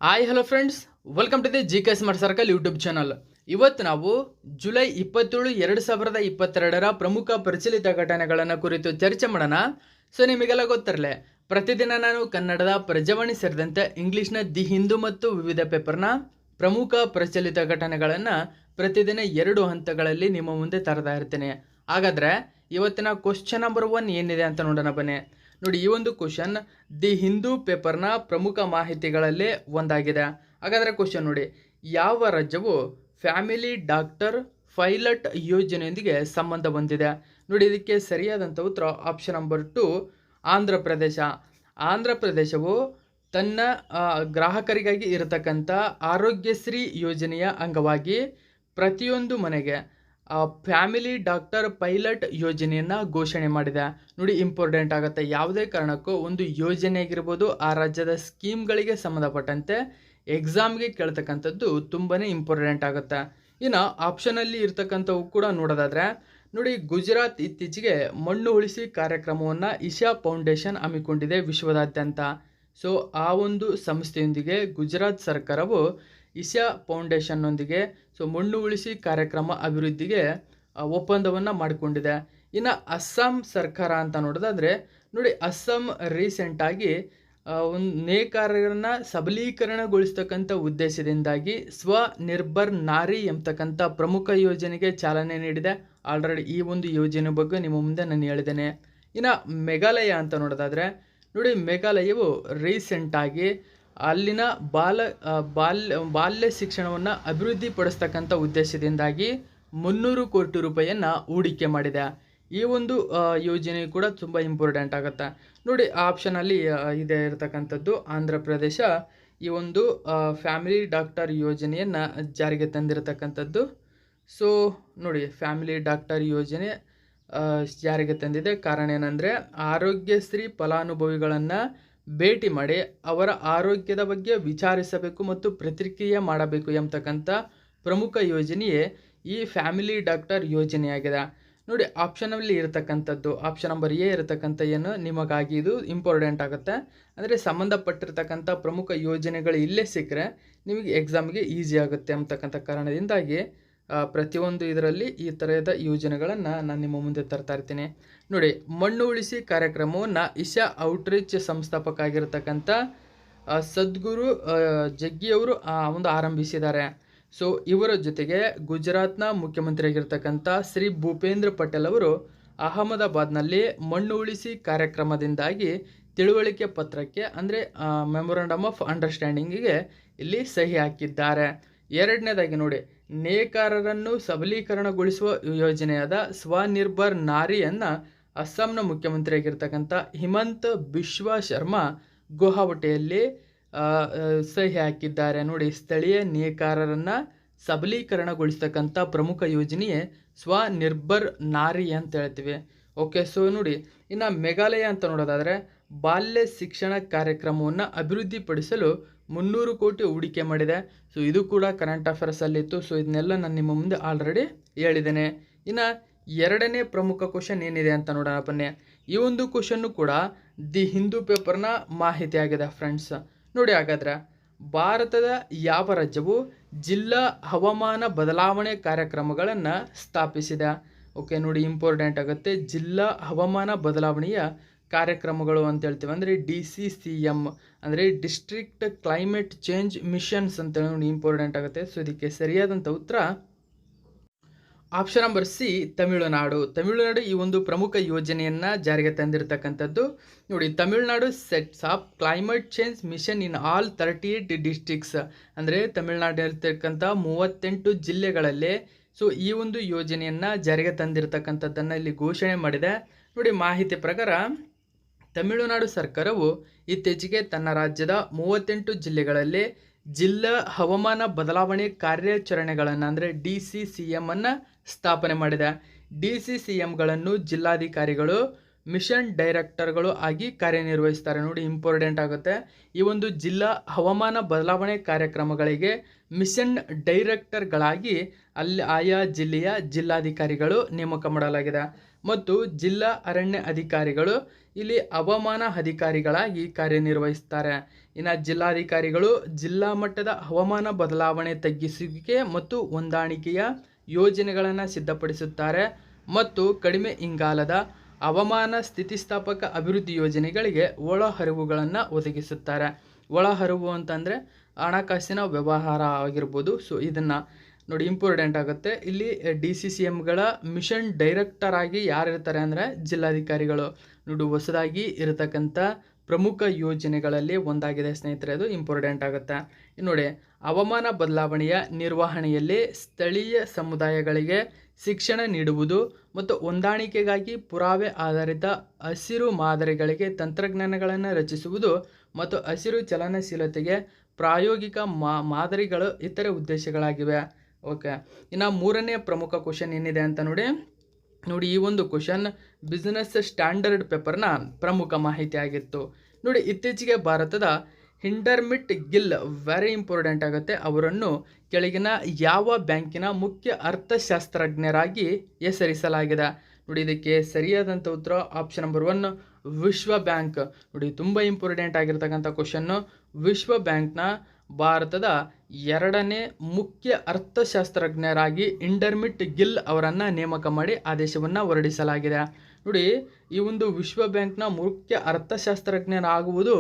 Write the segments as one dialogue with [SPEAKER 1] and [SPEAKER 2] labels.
[SPEAKER 1] Hi hello friends, welcome to the GK smart circle YouTube channel. ಇವತ್ತು ನಾವು July 27, 2022 ಪ್ರಮುಖ ಪ್ರಚಲಿತ ಘಟನೆಗಳನ್ನು ಕುರಿತು ಚರ್ಚೆ ಮಾಡೋಣ. ಸೊ ನಿಮಗೆಲ್ಲ ಗೊತ್ತಿರಲಿ, ಪ್ರತಿದಿನ ನಾನು ಕನ್ನಡದ ಪ್ರಜಾವಾಣಿ ಸೇರಿದಂತೆ ಇಂಗ್ಲೀಷ್ನ ದಿ ಹಿಂದೂ ಮತ್ತು ವಿವಿಧ ಪೇಪರ್ನ ಪ್ರಮುಖ ಪ್ರಚಲಿತ ಘಟನೆಗಳನ್ನು ಪ್ರತಿದಿನ 2 ಹಂತಗಳಲ್ಲಿ ನಿಮ್ಮ ಮುಂದೆ ತರ್ತಾ ಇರ್ತೀನಿ. ಹಾಗಾದರೆ ಇವತ್ತಿನ ಕ್ವಶ್ಚನ್ ನಂಬರ್ 1 ಏನಿದೆ ಅಂತ ನೋಡೋಣ ಬನ್ನಿ. ನೋಡಿ, ಈ ಒಂದು ಕ್ವಶನ್ ದಿ ಹಿಂದೂ ಪೇಪರ್ನ ಪ್ರಮುಖ ಮಾಹಿತಿಗಳಲ್ಲೇ ಒಂದಾಗಿದೆ. ಹಾಗಾದರೆ ಕ್ವಶನ್ ನೋಡಿ, ಯಾವ ರಾಜ್ಯವು ಫ್ಯಾಮಿಲಿ ಡಾಕ್ಟರ್ ಪೈಲಟ್ ಯೋಜನೆಯೊಂದಿಗೆ ಸಂಬಂಧ ಹೊಂದಿದೆ? ನೋಡಿ, ಇದಕ್ಕೆ ಸರಿಯಾದಂಥ ಉತ್ತರ ಆಪ್ಷನ್ ನಂಬರ್ 2, ಆಂಧ್ರ ಪ್ರದೇಶ. ಆಂಧ್ರ ಪ್ರದೇಶವು ತನ್ನ ಗ್ರಾಹಕರಿಗಾಗಿ ಇರತಕ್ಕಂಥ ಆರೋಗ್ಯಶ್ರೀ ಯೋಜನೆಯ ಅಂಗವಾಗಿ ಪ್ರತಿಯೊಂದು ಮನೆಗೆ ಫ್ಯಾಮಿಲಿ ಡಾಕ್ಟರ್ ಪೈಲಟ್ ಯೋಜನೆಯನ್ನು ಘೋಷಣೆ ಮಾಡಿದೆ. ನೋಡಿ, ಇಂಪಾರ್ಟೆಂಟ್ ಆಗುತ್ತೆ. ಯಾವುದೇ ಕಾರಣಕ್ಕೂ ಒಂದು ಯೋಜನೆ ಆಗಿರ್ಬೋದು, ಆ ರಾಜ್ಯದ ಸ್ಕೀಮ್ಗಳಿಗೆ ಸಂಬಂಧಪಟ್ಟಂತೆ ಎಕ್ಸಾಮ್ಗೆ ಕೇಳ್ತಕ್ಕಂಥದ್ದು ತುಂಬಾ ಇಂಪಾರ್ಟೆಂಟ್ ಆಗುತ್ತೆ. ಇನ್ನು ಆಪ್ಷನಲ್ಲಿ ಇರ್ತಕ್ಕಂಥವು ಕೂಡ ನೋಡೋದಾದರೆ ನೋಡಿ, ಗುಜರಾತ್ ಇತ್ತೀಚೆಗೆ ಮಣ್ಣು ಉಳಿಸಿ ಕಾರ್ಯಕ್ರಮವನ್ನು ಇಶಾ ಫೌಂಡೇಶನ್ ಹಮ್ಮಿಕೊಂಡಿದೆ ವಿಶ್ವದಾದ್ಯಂತ. ಸೊ ಆ ಒಂದು ಸಂಸ್ಥೆಯೊಂದಿಗೆ ಗುಜರಾತ್ ಸರ್ಕಾರವು ಇಶಾ ಫೌಂಡೇಶನ್ನೊಂದಿಗೆ ಮಣ್ಣು ಉಳಿಸಿ ಕಾರ್ಯಕ್ರಮ ಅಭಿವೃದ್ಧಿಗೆ ಒಪ್ಪಂದವನ್ನು ಮಾಡಿಕೊಂಡಿದೆ. ಇನ್ನು ಅಸ್ಸಾಂ ಸರ್ಕಾರ ಅಂತ ನೋಡೋದಾದರೆ ನೋಡಿ, ಅಸ್ಸಾಂ ರೀಸೆಂಟಾಗಿ ಒಂದು ನೇಕಾರರನ್ನು ಸಬಲೀಕರಣಗೊಳಿಸ್ತಕ್ಕಂಥ ಉದ್ದೇಶದಿಂದಾಗಿ ಸ್ವನಿರ್ಭರ್ ನಾರಿ ಎಂಬತಕ್ಕಂಥ ಪ್ರಮುಖ ಯೋಜನೆಗೆ ಚಾಲನೆ ನೀಡಿದೆ. ಆಲ್ರೆಡಿ ಈ ಒಂದು ಯೋಜನೆ ಬಗ್ಗೆ ನಿಮ್ಮ ಮುಂದೆ ನಾನು ಹೇಳಿದ್ದೇನೆ. ಇನ್ನು ಮೇಘಾಲಯ ಅಂತ ನೋಡೋದಾದರೆ ನೋಡಿ, ಮೇಘಾಲಯವು ರೀಸೆಂಟಾಗಿ ಅಲ್ಲಿನ ಬಾಲ್ಯ ಶಿಕ್ಷಣವನ್ನು ಅಭಿವೃದ್ಧಿಪಡಿಸ್ತಕ್ಕಂಥ ಉದ್ದೇಶದಿಂದಾಗಿ 300 ಕೋಟಿ ರೂಪಾಯಿಯನ್ನು ಹೂಡಿಕೆ ಮಾಡಿದೆ. ಈ ಒಂದು ಯೋಜನೆ ಕೂಡ ತುಂಬ ಇಂಪಾರ್ಟೆಂಟ್ ಆಗುತ್ತೆ. ನೋಡಿ, ಆಪ್ಷನಲ್ಲಿ ಇದೆ ಇರತಕ್ಕಂಥದ್ದು ಆಂಧ್ರ ಪ್ರದೇಶ ಈ ಒಂದು ಫ್ಯಾಮಿಲಿ ಡಾಕ್ಟರ್ ಯೋಜನೆಯನ್ನು ಜಾರಿಗೆ ತಂದಿರತಕ್ಕಂಥದ್ದು. ಸೊ ನೋಡಿ, ಫ್ಯಾಮಿಲಿ ಡಾಕ್ಟರ್ ಯೋಜನೆ ಜಾರಿಗೆ ತಂದಿದೆ. ಕಾರಣ ಏನಂದರೆ, ಆರೋಗ್ಯಶ್ರೀ ಫಲಾನುಭವಿಗಳನ್ನು ಭೇಟಿ ಮಾಡಿ ಅವರ ಆರೋಗ್ಯದ ಬಗ್ಗೆ ವಿಚಾರಿಸಬೇಕು ಮತ್ತು ಪ್ರತಿಕ್ರಿಯೆ ಮಾಡಬೇಕು ಎಂಬತಕ್ಕಂಥ ಪ್ರಮುಖ ಯೋಜನೆಯೇ ಈ ಫ್ಯಾಮಿಲಿ ಡಾಕ್ಟರ್ ಯೋಜನೆಯಾಗಿದೆ. ನೋಡಿ, ಆಪ್ಷನಲ್ಲಿ ಇರತಕ್ಕಂಥದ್ದು ಆಪ್ಷನ್ ನಂಬರ್ ಎ ಇರತಕ್ಕಂಥ ಏನು ನಿಮಗಾಗಿ ಇದು ಇಂಪಾರ್ಟೆಂಟ್ ಆಗುತ್ತೆ. ಅಂದರೆ ಸಂಬಂಧಪಟ್ಟಿರ್ತಕ್ಕಂಥ ಪ್ರಮುಖ ಯೋಜನೆಗಳು ಇಲ್ಲೇ ಸಿಕ್ಕರೆ ನಿಮಗೆ ಎಕ್ಸಾಮ್ಗೆ ಈಸಿ ಆಗುತ್ತೆ ಅಂತಕ್ಕಂಥ ಕಾರಣದಿಂದಾಗಿ ಪ್ರತಿಯೊಂದು ಇದರಲ್ಲಿ ಈ ಥರದ ಯೋಜನೆಗಳನ್ನು ನಾನು ನಿಮ್ಮ ಮುಂದೆ ತರ್ತಾ ಇರ್ತೀನಿ. ನೋಡಿ, ಮಣ್ಣು ಉಳಿಸಿ ಕಾರ್ಯಕ್ರಮವನ್ನು ಇಶಾ ಔಟ್ರೀಚ್ ಸಂಸ್ಥಾಪಕ ಆಗಿರತಕ್ಕಂಥ ಸದ್ಗುರು ಜಗ್ಗಿಯವರು ಒಂದು ಆರಂಭಿಸಿದ್ದಾರೆ. ಸೊ ಇವರ ಜೊತೆಗೆ ಗುಜರಾತ್ನ ಮುಖ್ಯಮಂತ್ರಿಯಾಗಿರ್ತಕ್ಕಂಥ ಶ್ರೀ ಭೂಪೇಂದ್ರ ಪಟೇಲ್ ಅವರು ಅಹಮದಾಬಾದ್ನಲ್ಲಿ ಮಣ್ಣು ಉಳಿಸಿ ಕಾರ್ಯಕ್ರಮದಿಂದಾಗಿ ತಿಳುವಳಿಕೆ ಪತ್ರಕ್ಕೆ ಅಂದರೆ ಮೆಮೊರಂಡಮ್ ಆಫ್ ಅಂಡರ್ಸ್ಟ್ಯಾಂಡಿಂಗಿಗೆ ಇಲ್ಲಿ ಸಹಿ ಹಾಕಿದ್ದಾರೆ. ಎರಡನೇದಾಗಿ ನೋಡಿ, ನೇಕಾರರನ್ನು ಸಬಲೀಕರಣಗೊಳಿಸುವ ಯೋಜನೆಯಾದ ಸ್ವನಿರ್ಭರ್ ನಾರಿಯನ್ನು ಅಸ್ಸಾಂನ ಮುಖ್ಯಮಂತ್ರಿಯಾಗಿರ್ತಕ್ಕಂಥ ಹಿಮಂತ್ ಬಿಶ್ವ ಶರ್ಮಾ ಗುವಾಹಟಿಯಲ್ಲಿ ಸಹಿ ಹಾಕಿದ್ದಾರೆ. ನೋಡಿ, ಸ್ಥಳೀಯ ನೇಕಾರರನ್ನು ಸಬಲೀಕರಣಗೊಳಿಸ್ತಕ್ಕಂಥ ಪ್ರಮುಖ ಯೋಜನೆಯೇ ಸ್ವನಿರ್ಭರ್ ನಾರಿ ಅಂತ ಹೇಳ್ತೀವಿ. ಓಕೆ, ಸೊ ನೋಡಿ, ಇನ್ನು ಮೇಘಾಲಯ ಅಂತ ನೋಡೋದಾದರೆ ಬಾಲ್ಯ ಶಿಕ್ಷಣ ಕಾರ್ಯಕ್ರಮವನ್ನು ಅಭಿವೃದ್ಧಿಪಡಿಸಲು 300 ಕೋಟಿ ಹೂಡಿಕೆ ಮಾಡಿದೆ. ಸೊ ಇದು ಕೂಡ ಕರೆಂಟ್ ಅಫೇರ್ಸಲ್ಲಿತ್ತು. ಸೊ ಇದನ್ನೆಲ್ಲ ನಾನು ನಿಮ್ಮ ಮುಂದೆ ಆಲ್ರೆಡಿ ಹೇಳಿದ್ದೇನೆ. ಇನ್ನು ಎರಡನೇ ಪ್ರಮುಖ ಕ್ವಶನ್ ಏನಿದೆ ಅಂತ ನೋಡೋಣ ಬನ್ನಿ. ಈ ಒಂದು ಕ್ವಶನ್ನು ಕೂಡ ದಿ ಹಿಂದೂ ಪೇಪರ್ನ ಮಾಹಿತಿ ಆಗಿದೆ ಫ್ರೆಂಡ್ಸ್. ನೋಡಿ, ಹಾಗಾದರೆ ಭಾರತದ ಯಾವ ರಾಜ್ಯವು ಜಿಲ್ಲಾ ಹವಾಮಾನ ಬದಲಾವಣೆ ಕಾರ್ಯಕ್ರಮಗಳನ್ನು ಸ್ಥಾಪಿಸಿದೆ? ಓಕೆ, ನೋಡಿ, ಇಂಪಾರ್ಟೆಂಟ್ ಆಗುತ್ತೆ. ಜಿಲ್ಲಾ ಹವಾಮಾನ ಬದಲಾವಣೆಯ ಕಾರ್ಯಕ್ರಮಗಳು ಅಂತ ಹೇಳ್ತೀವಿ. ಅಂದರೆ DCCM ಅಂದರೆ ಡಿಸ್ಟ್ರಿಕ್ಟ್ ಕ್ಲೈಮೇಟ್ ಚೇಂಜ್ ಮಿಷನ್ಸ್ ಅಂತೇಳಿ ನೋಡಿ, ಇಂಪಾರ್ಟೆಂಟ್ ಆಗುತ್ತೆ. ಸೊ ಇದಕ್ಕೆ ಸರಿಯಾದಂಥ ಉತ್ತರ option number C, Tamil Nadu. Tamil Nadu ಈ ಒಂದು ಪ್ರಮುಖ ಯೋಜನೆಯನ್ನು ಜಾರಿಗೆ ತಂದಿರತಕ್ಕಂಥದ್ದು. ನೋಡಿ, Tamil Nadu sets of climate change mission in all 38 districts. ಅಂದರೆ ತಮಿಳುನಾಡಿರ್ತಕ್ಕಂಥ 38 ಜಿಲ್ಲೆಗಳಲ್ಲೇ ಸೊ ಈ ಒಂದು ಯೋಜನೆಯನ್ನು ಜಾರಿಗೆ ತಂದಿರತಕ್ಕಂಥದ್ದನ್ನು ಇಲ್ಲಿ ಘೋಷಣೆ ಮಾಡಿದೆ. ನೋಡಿ, ಮಾಹಿತಿ ಪ್ರಕಾರ ತಮಿಳುನಾಡು ಸರ್ಕಾರವು ಇತ್ತೀಚೆಗೆ ತನ್ನ ರಾಜ್ಯದ 38 ಜಿಲ್ಲೆಗಳಲ್ಲಿ ಜಿಲ್ಲಾ ಹವಾಮಾನ ಬದಲಾವಣೆ ಕಾರ್ಯಾಚರಣೆಗಳನ್ನು ಅಂದರೆ DCCM ಅನ್ನು ಸ್ಥಾಪನೆ ಮಾಡಿದೆ. DCCMಗಳನ್ನು ಜಿಲ್ಲಾಧಿಕಾರಿಗಳು ಮಿಷನ್ ಡೈರೆಕ್ಟರ್ಗಳು ಆಗಿ ಕಾರ್ಯನಿರ್ವಹಿಸ್ತಾರೆ. ನೋಡಿ, ಇಂಪಾರ್ಟೆಂಟ್ ಆಗುತ್ತೆ. ಈ ಒಂದು ಜಿಲ್ಲಾ ಹವಾಮಾನ ಬದಲಾವಣೆ ಕಾರ್ಯಕ್ರಮಗಳಿಗೆ ಮಿಷನ್ ಡೈರೆಕ್ಟರ್ಗಳಾಗಿ ಅಲ್ಲಿ ಆಯಾ ಜಿಲ್ಲೆಯ ಜಿಲ್ಲಾಧಿಕಾರಿಗಳು ನೇಮಕ ಮಾಡಲಾಗಿದೆ. ಮತ್ತು ಜಿಲ್ಲಾ ಅರಣ್ಯ ಅಧಿಕಾರಿಗಳು ಇಲ್ಲಿ ಹವಾಮಾನ ಅಧಿಕಾರಿಗಳಾಗಿ ಕಾರ್ಯನಿರ್ವಹಿಸುತ್ತಾರೆ. ಇನ್ನು ಜಿಲ್ಲಾಧಿಕಾರಿಗಳು ಜಿಲ್ಲಾ ಮಟ್ಟದ ಹವಾಮಾನ ಬದಲಾವಣೆ ತಗ್ಗಿಸುವಿಕೆ ಮತ್ತು ಹೊಂದಾಣಿಕೆಯ ಯೋಜನೆಗಳನ್ನು ಸಿದ್ಧಪಡಿಸುತ್ತಾರೆ ಮತ್ತು ಕಡಿಮೆ ಇಂಗಾಲದ ಹವಾಮಾನ ಸ್ಥಿತಿಸ್ಥಾಪಕ ಅಭಿವೃದ್ಧಿ ಯೋಜನೆಗಳಿಗೆ ಒಳಹರಿವುಗಳನ್ನು ಒದಗಿಸುತ್ತಾರೆ. ಒಳಹರಿವು ಅಂತಂದರೆ ಹಣಕಾಸಿನ ವ್ಯವಹಾರ ಆಗಿರ್ಬೋದು. ಸೊ ಇದನ್ನು ನೋಡಿ ಇಂಪಾರ್ಟೆಂಟ್ ಆಗುತ್ತೆ. ಇಲ್ಲಿ DCCMಗಳ ಮಿಷನ್ ಡೈರೆಕ್ಟರ್ ಆಗಿ ಯಾರಿರ್ತಾರೆ ಅಂದರೆ ಜಿಲ್ಲಾಧಿಕಾರಿಗಳು. ನೋಡಿ ಹೊಸದಾಗಿ ಇರತಕ್ಕಂಥ ಪ್ರಮುಖ ಯೋಜನೆಗಳಲ್ಲಿ ಒಂದಾಗಿದೆ ಸ್ನೇಹಿತರೆ, ಅದು ಇಂಪಾರ್ಟೆಂಟ್ ಆಗುತ್ತೆ. ನೋಡಿ ಹವಾಮಾನ ಬದಲಾವಣೆಯ ನಿರ್ವಹಣೆಯಲ್ಲಿ ಸ್ಥಳೀಯ ಸಮುದಾಯಗಳಿಗೆ ಶಿಕ್ಷಣ ನೀಡುವುದು ಮತ್ತು ಹೊಂದಾಣಿಕೆಗಾಗಿ ಪುರಾವೆ ಆಧಾರಿತ ಹಸಿರು ಮಾದರಿಗಳಿಗೆ ತಂತ್ರಜ್ಞಾನಗಳನ್ನು ರಚಿಸುವುದು ಮತ್ತು ಹಸಿರು ಚಲನಶೀಲತೆಗೆ ಪ್ರಾಯೋಗಿಕ ಮಾದರಿಗಳು ಇತರೆ ಉದ್ದೇಶಗಳಾಗಿವೆ. ಓಕೆ, ಇನ್ನು ಮೂರನೇ ಪ್ರಮುಖ ಕ್ವಶನ್ ಏನಿದೆ ಅಂತ ನೋಡಿ ಈ ಒಂದು ಕ್ವಶನ್ ಬಿಸ್ನೆಸ್ ಸ್ಟ್ಯಾಂಡರ್ಡ್ ಪೇಪರ್ನ ಪ್ರಮುಖ ಮಾಹಿತಿ ಆಗಿತ್ತು. ನೋಡಿ ಇತ್ತೀಚೆಗೆ ಭಾರತದ ಹಿಂಡರ್ಮಿಟ್ ಗಿಲ್ ವೆರಿ ಇಂಪಾರ್ಟೆಂಟ್ ಆಗುತ್ತೆ. ಅವರನ್ನು ಕೆಳಗಿನ ಯಾವ ಬ್ಯಾಂಕಿನ ಮುಖ್ಯ ಅರ್ಥಶಾಸ್ತ್ರಜ್ಞರಾಗಿ ಹೆಸರಿಸಲಾಗಿದೆ? ನೋಡಿ ಇದಕ್ಕೆ ಸರಿಯಾದಂಥ ಉತ್ತರ ಆಪ್ಷನ್ ನಂಬರ್ 1 ವಿಶ್ವ ಬ್ಯಾಂಕ್. ನೋಡಿ ತುಂಬ ಇಂಪಾರ್ಟೆಂಟ್ ಆಗಿರ್ತಕ್ಕಂಥ ಕ್ವಶನ್ನು. ವಿಶ್ವ ಬ್ಯಾಂಕ್ನ ಭಾರತದ 2ನೇ ಮುಖ್ಯ ಅರ್ಥಶಾಸ್ತ್ರಜ್ಞರಾಗಿ ಹಿಂಡರ್ಮಿಟ್ ಗಿಲ್ ಅವರನ್ನು ನೇಮಕ ಮಾಡಿ ಆದೇಶವನ್ನು ಹೊರಡಿಸಲಾಗಿದೆ. ನೋಡಿ ಈ ಒಂದು ವಿಶ್ವ ಬ್ಯಾಂಕ್ನ ಮುಖ್ಯ ಅರ್ಥಶಾಸ್ತ್ರಜ್ಞರಾಗುವುದು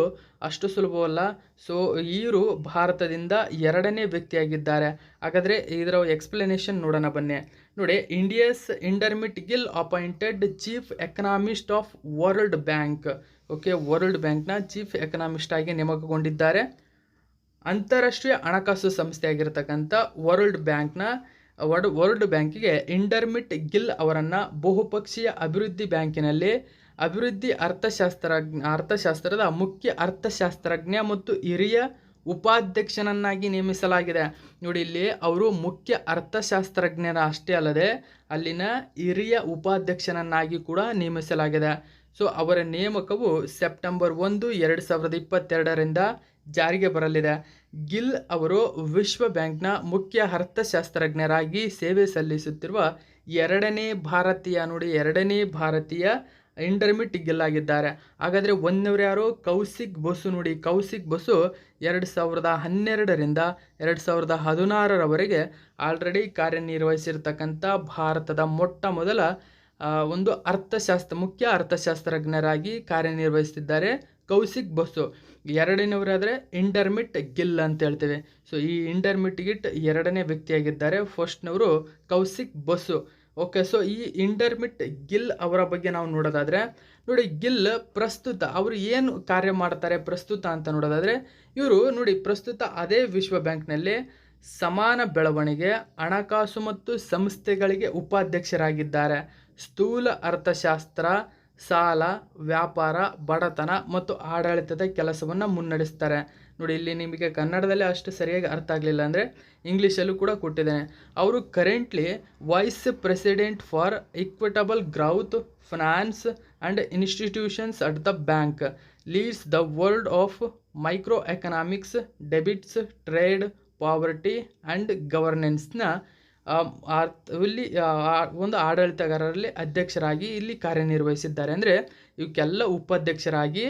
[SPEAKER 1] ಅಷ್ಟು ಸುಲಭವಲ್ಲ. ಸೊ ಇವರು ಭಾರತದಿಂದ 2ನೇ ವ್ಯಕ್ತಿಯಾಗಿದ್ದಾರೆ. ಹಾಗಾದರೆ ಇದರ ಎಕ್ಸ್ಪ್ಲನೇಷನ್ ನೋಡೋಣ ಬನ್ನಿ. ನೋಡಿ India's Indermit Gill appointed chief economist of world bank. Okay, world ಬ್ಯಾಂಕ್ನ ಚೀಫ್ ಎಕನಾಮಿಸ್ಟ್ ಆಗಿ ನೇಮಕಗೊಂಡಿದ್ದಾರೆ. ಅಂತಾರಾಷ್ಟ್ರೀಯ ಹಣಕಾಸು ಸಂಸ್ಥೆಯಾಗಿರ್ತಕ್ಕಂಥ ವರ್ಲ್ಡ್ ಬ್ಯಾಂಕಿಗೆ ಹಿಂಡರ್ಮಿಟ್ ಗಿಲ್ ಅವರನ್ನು ಬಹುಪಕ್ಷೀಯ ಅಭಿವೃದ್ಧಿ ಬ್ಯಾಂಕಿನಲ್ಲಿ ಅಭಿವೃದ್ಧಿ ಅರ್ಥಶಾಸ್ತ್ರದ ಮುಖ್ಯ ಅರ್ಥಶಾಸ್ತ್ರಜ್ಞ ಮತ್ತು ಹಿರಿಯ ಉಪಾಧ್ಯಕ್ಷನನ್ನಾಗಿ ನೇಮಿಸಲಾಗಿದೆ. ನೋಡಿ ಇಲ್ಲಿ ಅವರು ಮುಖ್ಯ ಅರ್ಥಶಾಸ್ತ್ರಜ್ಞರ ಅಷ್ಟೇ ಅಲ್ಲದೆ ಅಲ್ಲಿನ ಹಿರಿಯ ಉಪಾಧ್ಯಕ್ಷನನ್ನಾಗಿ ಕೂಡ ನೇಮಿಸಲಾಗಿದೆ. ಸೊ ಅವರ ನೇಮಕವು ಸೆಪ್ಟೆಂಬರ್ 1, 2022ರಿಂದ ಜಾರಿಗೆ ಬರಲಿದೆ. ಗಿಲ್ ಅವರು ವಿಶ್ವ ಬ್ಯಾಂಕ್ನ ಮುಖ್ಯ ಅರ್ಥಶಾಸ್ತ್ರಜ್ಞರಾಗಿ ಸೇವೆ ಸಲ್ಲಿಸುತ್ತಿರುವ 2ನೇ ಭಾರತೀಯ ಹಿಂಡರ್ಮಿಟ್ ಗಿಲ್ ಆಗಿದ್ದಾರೆ. ಹಾಗಾದರೆ ಒಂದವರು ಯಾರು? ಕೌಶಿಕ್ ಬಸು. ನೋಡಿ ಕೌಶಿಕ್ ಬಸು 2012ರಿಂದ 2016ರವರೆಗೆ ಆಲ್ರೆಡಿ ಕಾರ್ಯನಿರ್ವಹಿಸಿರ್ತಕ್ಕಂಥ ಭಾರತದ ಮೊಟ್ಟ ಮೊದಲ ಒಂದು ಮುಖ್ಯ ಅರ್ಥಶಾಸ್ತ್ರಜ್ಞರಾಗಿ ಕಾರ್ಯನಿರ್ವಹಿಸುತ್ತಿದ್ದಾರೆ ಕೌಶಿಕ್ ಬಸು. 2ನೇವರಾದರೆ ಹಿಂಡರ್ಮಿಟ್ ಗಿಲ್ ಅಂತ ಹೇಳ್ತೇವೆ. ಸೊ ಈ ಹಿಂಡರ್ಮಿಟ್ ಗಿಲ್ 2ನೇ ವ್ಯಕ್ತಿಯಾಗಿದ್ದಾರೆ. ಫಸ್ಟ್ನವರು ಕೌಶಿಕ್ ಬಸು. ಓಕೆ, ಸೊ ಈ ಹಿಂಡರ್ಮಿಟ್ ಗಿಲ್ ಅವರ ಬಗ್ಗೆ ನಾವು ನೋಡೋದಾದರೆ ನೋಡಿ ಗಿಲ್ ಪ್ರಸ್ತುತ ಅವರು ಏನು ಕಾರ್ಯ ಮಾಡ್ತಾರೆ ಪ್ರಸ್ತುತ ಅಂತ ನೋಡೋದಾದರೆ ಇವರು ನೋಡಿ ಪ್ರಸ್ತುತ ಅದೇ ವಿಶ್ವ ಬ್ಯಾಂಕ್ನಲ್ಲಿ ಸಮಾನ ಬೆಳವಣಿಗೆ, ಹಣಕಾಸು ಮತ್ತು ಸಂಸ್ಥೆಗಳಿಗೆ ಉಪಾಧ್ಯಕ್ಷರಾಗಿದ್ದಾರೆ. ಸ್ಥೂಲ ಅರ್ಥಶಾಸ್ತ್ರ, ಸಾಲ, ವ್ಯಾಪಾರ, ಬಡತನ ಮತ್ತು ಆಡಳಿತದ ಕೆಲಸವನ್ನು ಮುನ್ನಡೆಸ್ತಾರೆ. ನೋಡಿ ಇಲ್ಲಿ ನಿಮಗೆ ಕನ್ನಡದಲ್ಲಿ ಅಷ್ಟು ಸರಿಯಾಗಿ ಅರ್ಥ ಆಗಲಿಲ್ಲ ಅಂದರೆ ಇಂಗ್ಲೀಷಲ್ಲೂ ಕೂಡ ಕೊಟ್ಟಿದ್ದೇನೆ. ಅವರು currently vice president for equitable growth finance and institutions at the bank, leads the world of micro economics, debits, trade, poverty and ಗವರ್ನೆನ್ಸ್ನ ಇಲ್ಲಿ ಒಂದು ಆಡಳಿತಗಾರರಲ್ಲಿ ಅಧ್ಯಕ್ಷರಾಗಿ ಇಲ್ಲಿ ಕಾರ್ಯನಿರ್ವಹಿಸಿದ್ದಾರೆ. ಅಂದರೆ ಇವಕ್ಕೆಲ್ಲ ಉಪಾಧ್ಯಕ್ಷರಾಗಿ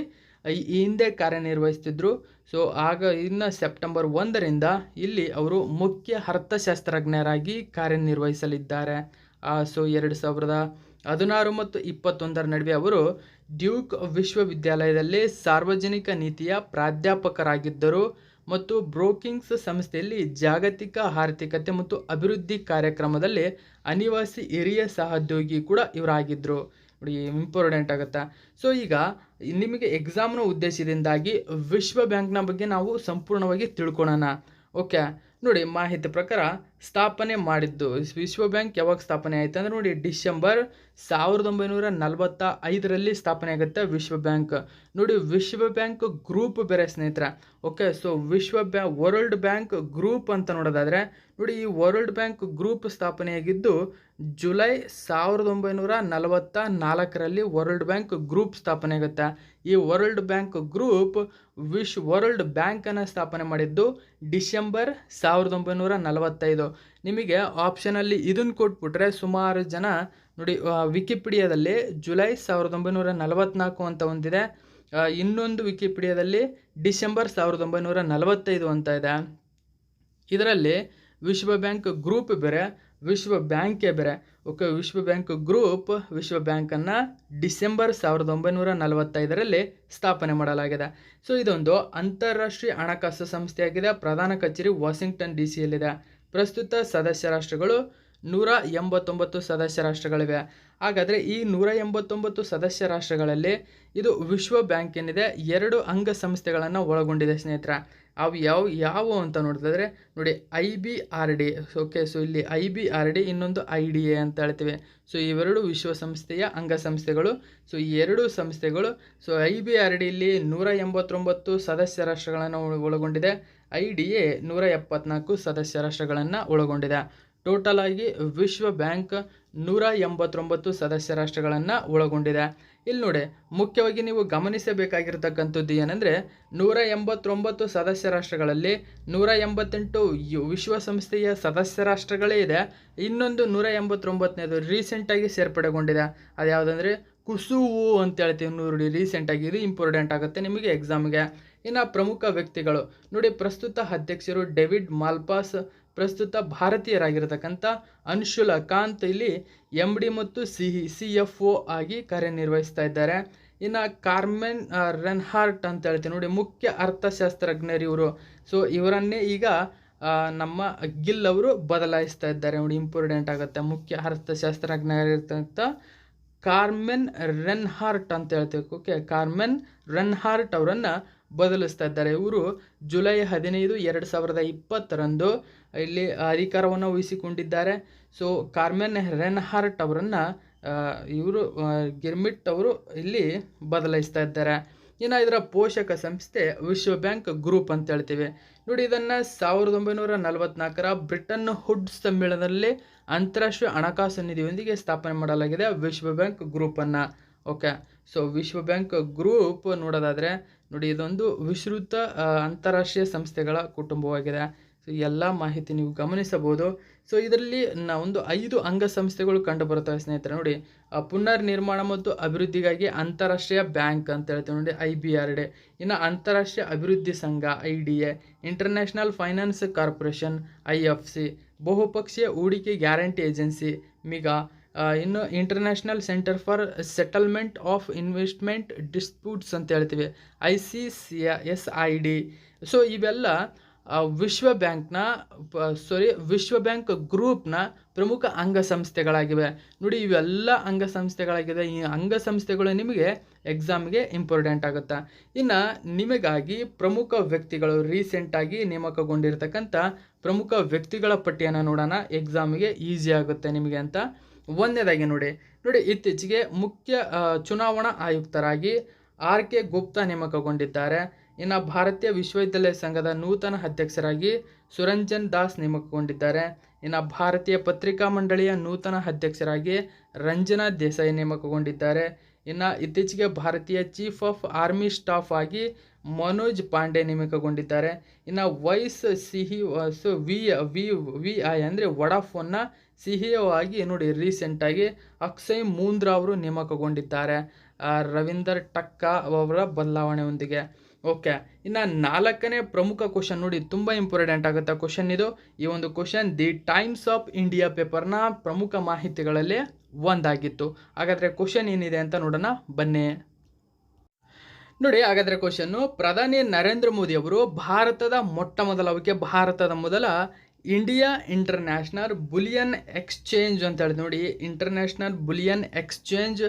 [SPEAKER 1] ಈ ಹಿಂದೆ ಕಾರ್ಯನಿರ್ವಹಿಸ್ತಿದ್ರು. ಸೊ ಆಗ ಇನ್ನು ಸೆಪ್ಟೆಂಬರ್ 1ರಿಂದ ಇಲ್ಲಿ ಅವರು ಮುಖ್ಯ ಅರ್ಥಶಾಸ್ತ್ರಜ್ಞರಾಗಿ ಕಾರ್ಯನಿರ್ವಹಿಸಲಿದ್ದಾರೆ. ಸೊ 2016 ಮತ್ತು 2021ರ ನಡುವೆ ಅವರು ಡ್ಯೂಕ್ ವಿಶ್ವವಿದ್ಯಾಲಯದಲ್ಲಿ ಸಾರ್ವಜನಿಕ ನೀತಿಯ ಪ್ರಾಧ್ಯಾಪಕರಾಗಿದ್ದರು ಮತ್ತು ಬ್ರೋಕಿಂಗ್ಸ್ ಸಂಸ್ಥೆಯಲ್ಲಿ ಜಾಗತಿಕ ಆರ್ಥಿಕತೆ ಮತ್ತು ಅಭಿವೃದ್ಧಿ ಕಾರ್ಯಕ್ರಮದಲ್ಲಿ ಅನಿವಾಸಿ ಹಿರಿಯ ಸಹೋದ್ಯೋಗಿ ಕೂಡ ಇವರಾಗಿದ್ದರು. ನೋಡಿ ಇಂಪಾರ್ಟೆಂಟ್ ಆಗುತ್ತಾ. ಸೊ ಈಗ ನಿಮಗೆ ಎಕ್ಸಾಮ್ನ ಉದ್ದೇಶದಿಂದಾಗಿ ವಿಶ್ವ ಬ್ಯಾಂಕ್ನ ಬಗ್ಗೆ ನಾವು ಸಂಪೂರ್ಣವಾಗಿ ತಿಳ್ಕೊಳ್ಳೋಣ. ಓಕೆ, ನೋಡಿ ಮಾಹಿತಿ ಪ್ರಕಾರ ಸ್ಥಾಪನೆ ಮಾಡಿದ್ದು ವಿಶ್ವ ಬ್ಯಾಂಕ್ ಯಾವಾಗ ಸ್ಥಾಪನೆ ಆಯಿತು ಅಂದರೆ ನೋಡಿ ಡಿಸೆಂಬರ್ 1945ರಲ್ಲಿ ಸ್ಥಾಪನೆ ಆಗುತ್ತೆ ವಿಶ್ವ ಬ್ಯಾಂಕ್. ನೋಡಿ ವಿಶ್ವ ಬ್ಯಾಂಕ್ ಗ್ರೂಪ್ ಬೇರೆ ಸ್ನೇಹಿತರೆ. Okay, so world bank group ಅಂತ ನೋಡೋದಾದರೆ ನೋಡಿ ಈ ವರ್ಲ್ಡ್ ಬ್ಯಾಂಕ್ ಗ್ರೂಪ್ ಸ್ಥಾಪನೆಯಾಗಿದ್ದು ಜುಲೈ 1944ರಲ್ಲಿ ವರ್ಲ್ಡ್ ಬ್ಯಾಂಕ್ ಗ್ರೂಪ್ ಸ್ಥಾಪನೆ ಆಗುತ್ತೆ. ಈ ವರ್ಲ್ಡ್ ಬ್ಯಾಂಕ್ ಗ್ರೂಪ್ ವರ್ಲ್ಡ್ ಬ್ಯಾಂಕನ್ನು ಸ್ಥಾಪನೆ ಮಾಡಿದ್ದು ಡಿಸೆಂಬರ್ 1945. ನಿಮಗೆ ಆಪ್ಷನಲ್ಲಿ ಇದನ್ನು ಕೊಟ್ಬಿಟ್ರೆ ಸುಮಾರು ಜನ ನೋಡಿ, ವಿಕಿಪೀಡಿಯಾದಲ್ಲಿ ಜುಲೈ 1944 ಅಂತ ಒಂದಿದೆ, ಇನ್ನೊಂದು ವಿಕಿಪೀಡಿಯಾದಲ್ಲಿ ಡಿಸೆಂಬರ್ 1945 ಅಂತ ಇದೆ. ಇದರಲ್ಲಿ ವಿಶ್ವ ಬ್ಯಾಂಕ್ ಗ್ರೂಪ್ ಬೇರೆ, ವಿಶ್ವ ಬ್ಯಾಂಕೇ ಬೇರೆ. ಓಕೆ, ವಿಶ್ವ ಬ್ಯಾಂಕ್ ಗ್ರೂಪ್ ವಿಶ್ವ ಬ್ಯಾಂಕನ್ನು ಡಿಸೆಂಬರ್ 1945ರಲ್ಲಿ ಸ್ಥಾಪನೆ ಮಾಡಲಾಗಿದೆ. ಸೊ ಇದೊಂದು ಅಂತಾರಾಷ್ಟ್ರೀಯ ಹಣಕಾಸು ಸಂಸ್ಥೆಯಾಗಿದೆ. ಪ್ರಧಾನ ಕಚೇರಿ ವಾಷಿಂಗ್ಟನ್ DC ಯಲ್ಲಿದೆ. ಪ್ರಸ್ತುತ ಸದಸ್ಯ ರಾಷ್ಟ್ರಗಳು 189 ಸದಸ್ಯ ರಾಷ್ಟ್ರಗಳಿವೆ. ಹಾಗಾದರೆ ಈ 189 ಸದಸ್ಯ ರಾಷ್ಟ್ರಗಳಲ್ಲಿ ಇದು ವಿಶ್ವ ಬ್ಯಾಂಕ್ ಏನಿದೆ 2 ಅಂಗಸಂಸ್ಥೆಗಳನ್ನು ಒಳಗೊಂಡಿದೆ ಸ್ನೇಹಿತರೆ. ಅವು ಯಾವುವು ಅಂತ ನೋಡಿದ್ರೆ ನೋಡಿ, IBRD. ಓಕೆ, ಸೊ ಇಲ್ಲಿ IBRD, ಇನ್ನೊಂದು IDA ಅಂತ ಹೇಳ್ತೀವಿ. ಸೊ ಇವೆರಡು ವಿಶ್ವಸಂಸ್ಥೆಯ ಅಂಗಸಂಸ್ಥೆಗಳು. ಸೊ ಈ 2 ಸಂಸ್ಥೆಗಳು, ಸೊ IBRD ಇಲ್ಲಿ 189 ಸದಸ್ಯ ರಾಷ್ಟ್ರಗಳನ್ನು ಒಳಗೊಂಡಿದೆ, IDA 174 ಸದಸ್ಯ ರಾಷ್ಟ್ರಗಳನ್ನು ಒಳಗೊಂಡಿದೆ. ಟೋಟಲ್ ಆಗಿ ವಿಶ್ವ ಬ್ಯಾಂಕ್ 189 ಸದಸ್ಯ ರಾಷ್ಟ್ರಗಳನ್ನು ಒಳಗೊಂಡಿದೆ. ಇಲ್ಲಿ ನೋಡಿ, ಮುಖ್ಯವಾಗಿ ನೀವು ಗಮನಿಸಬೇಕಾಗಿರ್ತಕ್ಕಂಥದ್ದು ಏನಂದರೆ 189 ಸದಸ್ಯ ರಾಷ್ಟ್ರಗಳಲ್ಲಿ 188 ವಿಶ್ವಸಂಸ್ಥೆಯ ಸದಸ್ಯ ರಾಷ್ಟ್ರಗಳೇ ಇದೆ. ಇನ್ನೊಂದು 189ನೇದು ರೀಸೆಂಟಾಗಿ ಸೇರ್ಪಡೆಗೊಂಡಿದೆ. ಅದು ಯಾವುದಂದರೆ ಕುಸುವು ಅಂತ ಹೇಳ್ತೀವಿ ನೋಡಿ, ರೀಸೆಂಟಾಗಿ. ಇದು ಇಂಪಾರ್ಟೆಂಟ್ ಆಗುತ್ತೆ ನಿಮಗೆ ಎಕ್ಸಾಮ್ಗೆ. ಇನ್ನು ಪ್ರಮುಖ ವ್ಯಕ್ತಿಗಳು ನೋಡಿ, ಪ್ರಸ್ತುತ ಅಧ್ಯಕ್ಷರು ಡೇವಿಡ್ ಮಾಲ್ಪಾಸ್, ಪ್ರಸ್ತುತ ಭಾರತೀಯರಾಗಿರ್ತಕ್ಕಂಥ ಅನ್ಶುಲಾ ಕಾಂತ್ ಇಲ್ಲಿ MD ಮತ್ತು CFO ಆಗಿ ಕಾರ್ಯನಿರ್ವಹಿಸ್ತಾ ಇದ್ದಾರೆ. ಇನ್ನು ಕಾರ್ಮೆನ್ ರೆನ್ಹಾರ್ಟ್ ಅಂತ ಹೇಳ್ತೀವಿ ನೋಡಿ, ಮುಖ್ಯ ಅರ್ಥಶಾಸ್ತ್ರಜ್ಞರು ಇವರು. ಸೊ ಇವರನ್ನೇ ಈಗ ನಮ್ಮ ಗಿಲ್ ಅವರು ಬದಲಾಯಿಸ್ತಾ ಇದ್ದಾರೆ ನೋಡಿ, ಇಂಪಾರ್ಟೆಂಟ್ ಆಗುತ್ತೆ. ಮುಖ್ಯ ಅರ್ಥಶಾಸ್ತ್ರಜ್ಞರಿರ್ತಕ್ಕಂಥ ಕಾರ್ಮೆನ್ ರೆನ್ಹಾರ್ಟ್ ಅಂತ ಹೇಳ್ತೀವಿ. ಓಕೆ, ಕಾರ್ಮೆನ್ ರೆನ್ಹಾರ್ಟ್ ಅವರನ್ನು ಬದಲಿಸ್ತಾ ಇದ್ದಾರೆ. ಇವರು ಜುಲೈ 15, 2020ರಂದು ಇಲ್ಲಿ ಅಧಿಕಾರವನ್ನು ವಹಿಸಿಕೊಂಡಿದ್ದಾರೆ. ಸೊ ಕಾರ್ಮೆನ್ ರೆನ್ಹಾರ್ಟ್ ಅವರನ್ನು ಇವರು ಗಿರ್ಮಿಟ್ ಅವರು ಇಲ್ಲಿ ಬದಲಾಯಿಸ್ತಾ ಇದ್ದಾರೆ. ಇನ್ನು ಇದರ ಪೋಷಕ ಸಂಸ್ಥೆ ವಿಶ್ವ ಬ್ಯಾಂಕ್ ಗ್ರೂಪ್ ಅಂತ ಹೇಳ್ತೀವಿ ನೋಡಿ. ಇದನ್ನು 1944ರ ಬ್ರಿಟನ್ ಹುಡ್ ಸಮ್ಮೇಳನದಲ್ಲಿ ಅಂತಾರಾಷ್ಟ್ರೀಯ ಹಣಕಾಸು ನಿಧಿಯೊಂದಿಗೆ ಸ್ಥಾಪನೆ ಮಾಡಲಾಗಿದೆ ವಿಶ್ವ ಬ್ಯಾಂಕ್ ಗ್ರೂಪನ್ನು. ಓಕೆ, ಸೊ ವಿಶ್ವ ಬ್ಯಾಂಕ್ ಗ್ರೂಪ್ ನೋಡೋದಾದರೆ ನೋಡಿ, ಇದೊಂದು ವಿಸ್ತೃತ ಅಂತಾರಾಷ್ಟ್ರೀಯ ಸಂಸ್ಥೆಗಳ ಕುಟುಂಬವಾಗಿದೆ. ಸೊ ಎಲ್ಲ ಮಾಹಿತಿ ನೀವು ಗಮನಿಸಬಹುದು. ಸೊ ಇದರಲ್ಲಿ ಒಂದು 5 ಅಂಗಸಂಸ್ಥೆಗಳು ಕಂಡು ಬರುತ್ತವೆ ಸ್ನೇಹಿತರೆ ನೋಡಿ. ಪುನರ್ ನಿರ್ಮಾಣ ಮತ್ತು ಅಭಿವೃದ್ಧಿಗಾಗಿ ಅಂತಾರಾಷ್ಟ್ರೀಯ ಬ್ಯಾಂಕ್ ಅಂತ ಹೇಳ್ತೀವಿ ನೋಡಿ, IBRD. ಇನ್ನು ಅಂತಾರಾಷ್ಟ್ರೀಯ ಅಭಿವೃದ್ಧಿ ಸಂಘ IDA, international finance corporation IFC, ಬಹುಪಕ್ಷೀಯ ಹೂಡಿಕೆ ಗ್ಯಾರಂಟಿ ಏಜೆನ್ಸಿ MIGA, ಇನ್ನು international centre for settlement of investment disputes ಅಂತ ಹೇಳ್ತೀವಿ ICSID. ಸೊ ಇವೆಲ್ಲ ವಿಶ್ವ ಬ್ಯಾಂಕ್ ಗ್ರೂಪ್ನ ಪ್ರಮುಖ ಅಂಗಸಂಸ್ಥೆಗಳಾಗಿವೆ ನೋಡಿ. ಇವೆಲ್ಲ ಅಂಗಸಂಸ್ಥೆಗಳಾಗಿದೆ. ಈ ಅಂಗಸಂಸ್ಥೆಗಳು ನಿಮಗೆ ಎಕ್ಸಾಮ್ಗೆ ಇಂಪಾರ್ಟೆಂಟ್ ಆಗುತ್ತೆ. ಇನ್ನು ನಿಮಗಾಗಿ ಪ್ರಮುಖ ವ್ಯಕ್ತಿಗಳು, ರೀಸೆಂಟಾಗಿ ನೇಮಕಗೊಂಡಿರ್ತಕ್ಕಂಥ ಪ್ರಮುಖ ವ್ಯಕ್ತಿಗಳ ಪಟ್ಟಿಯನ್ನು ನೋಡೋಣ. ಎಕ್ಸಾಮ್ಗೆ ಈಸಿ ಆಗುತ್ತೆ ನಿಮಗೆ ಅಂತ. ಒಂದನೇದಾಗಿ ನೋಡಿ, ಇತ್ತೀಚೆಗೆ ಮುಖ್ಯ ಚುನಾವಣಾ ಆಯುಕ್ತರಾಗಿ RK ಗುಪ್ತಾ ನೇಮಕಗೊಂಡಿದ್ದಾರೆ. ಇನ್ನು ಭಾರತೀಯ ವಿಶ್ವವಿದ್ಯಾಲಯ ಸಂಘದ ನೂತನ ಅಧ್ಯಕ್ಷರಾಗಿ ಸುರಂಜನ್ ದಾಸ್ ನೇಮಕಗೊಂಡಿದ್ದಾರೆ. ಇನ್ನು ಭಾರತೀಯ ಪತ್ರಿಕಾ ಮಂಡಳಿಯ ನೂತನ ಅಧ್ಯಕ್ಷರಾಗಿ ರಂಜನಾ ದೇಸಾಯಿ ನೇಮಕಗೊಂಡಿದ್ದಾರೆ. ಇನ್ನು ಇತ್ತೀಚೆಗೆ ಭಾರತೀಯ ಚೀಫ್ ಆಫ್ ಆರ್ಮಿ ಸ್ಟಾಫ್ ಆಗಿ ಮನೋಜ್ ಪಾಂಡೆ ನೇಮಕಗೊಂಡಿದ್ದಾರೆ. ಇನ್ನು ವೈಸ್ CEO VI ಅಂದರೆ ವಡಾಫೋನ್ನ CEO ಆಗಿ ನೋಡಿ ರೀಸೆಂಟಾಗಿ ಅಕ್ಷಯ್ ಮೂಂದ್ರಾ ಅವರು ನೇಮಕಗೊಂಡಿದ್ದಾರೆ ರವೀಂದರ್ ಟಕ್ಕಾ ಅವರ ಬದಲಾವಣೆಯೊಂದಿಗೆ. ಓಕೆ, ಇನ್ನು 4ನೇ ಪ್ರಮುಖ ಕ್ವಶನ್ ನೋಡಿ, ತುಂಬ ಇಂಪಾರ್ಟೆಂಟ್ ಆಗುತ್ತೆ ಕ್ವಶನ್ ಇದು. ಈ ಒಂದು question the times of India ಪೇಪರ್ನ ಪ್ರಮುಖ ಮಾಹಿತಿಗಳಲ್ಲಿ ಒಂದಾಗಿತ್ತು. ಹಾಗಾದರೆ ಕ್ವಶನ್ ಏನಿದೆ ಅಂತ ನೋಡೋಣ ಬನ್ನಿ. ನೋಡಿ, ಹಾಗಾದರೆ ಕ್ವಶನ್ನು, ಪ್ರಧಾನಿ ನರೇಂದ್ರ ಮೋದಿ ಅವರು ಭಾರತದ ಮೊದಲ ಇಂಡಿಯಾ ಇಂಟರ್ನ್ಯಾಷನಲ್ ಬುಲಿಯನ್ ಎಕ್ಸ್ಚೇಂಜ್ ಅಂತ ಹೇಳಿ ನೋಡಿ, ಇಂಟರ್ನ್ಯಾಷನಲ್ ಬುಲಿಯನ್ ಎಕ್ಸ್ಚೇಂಜ್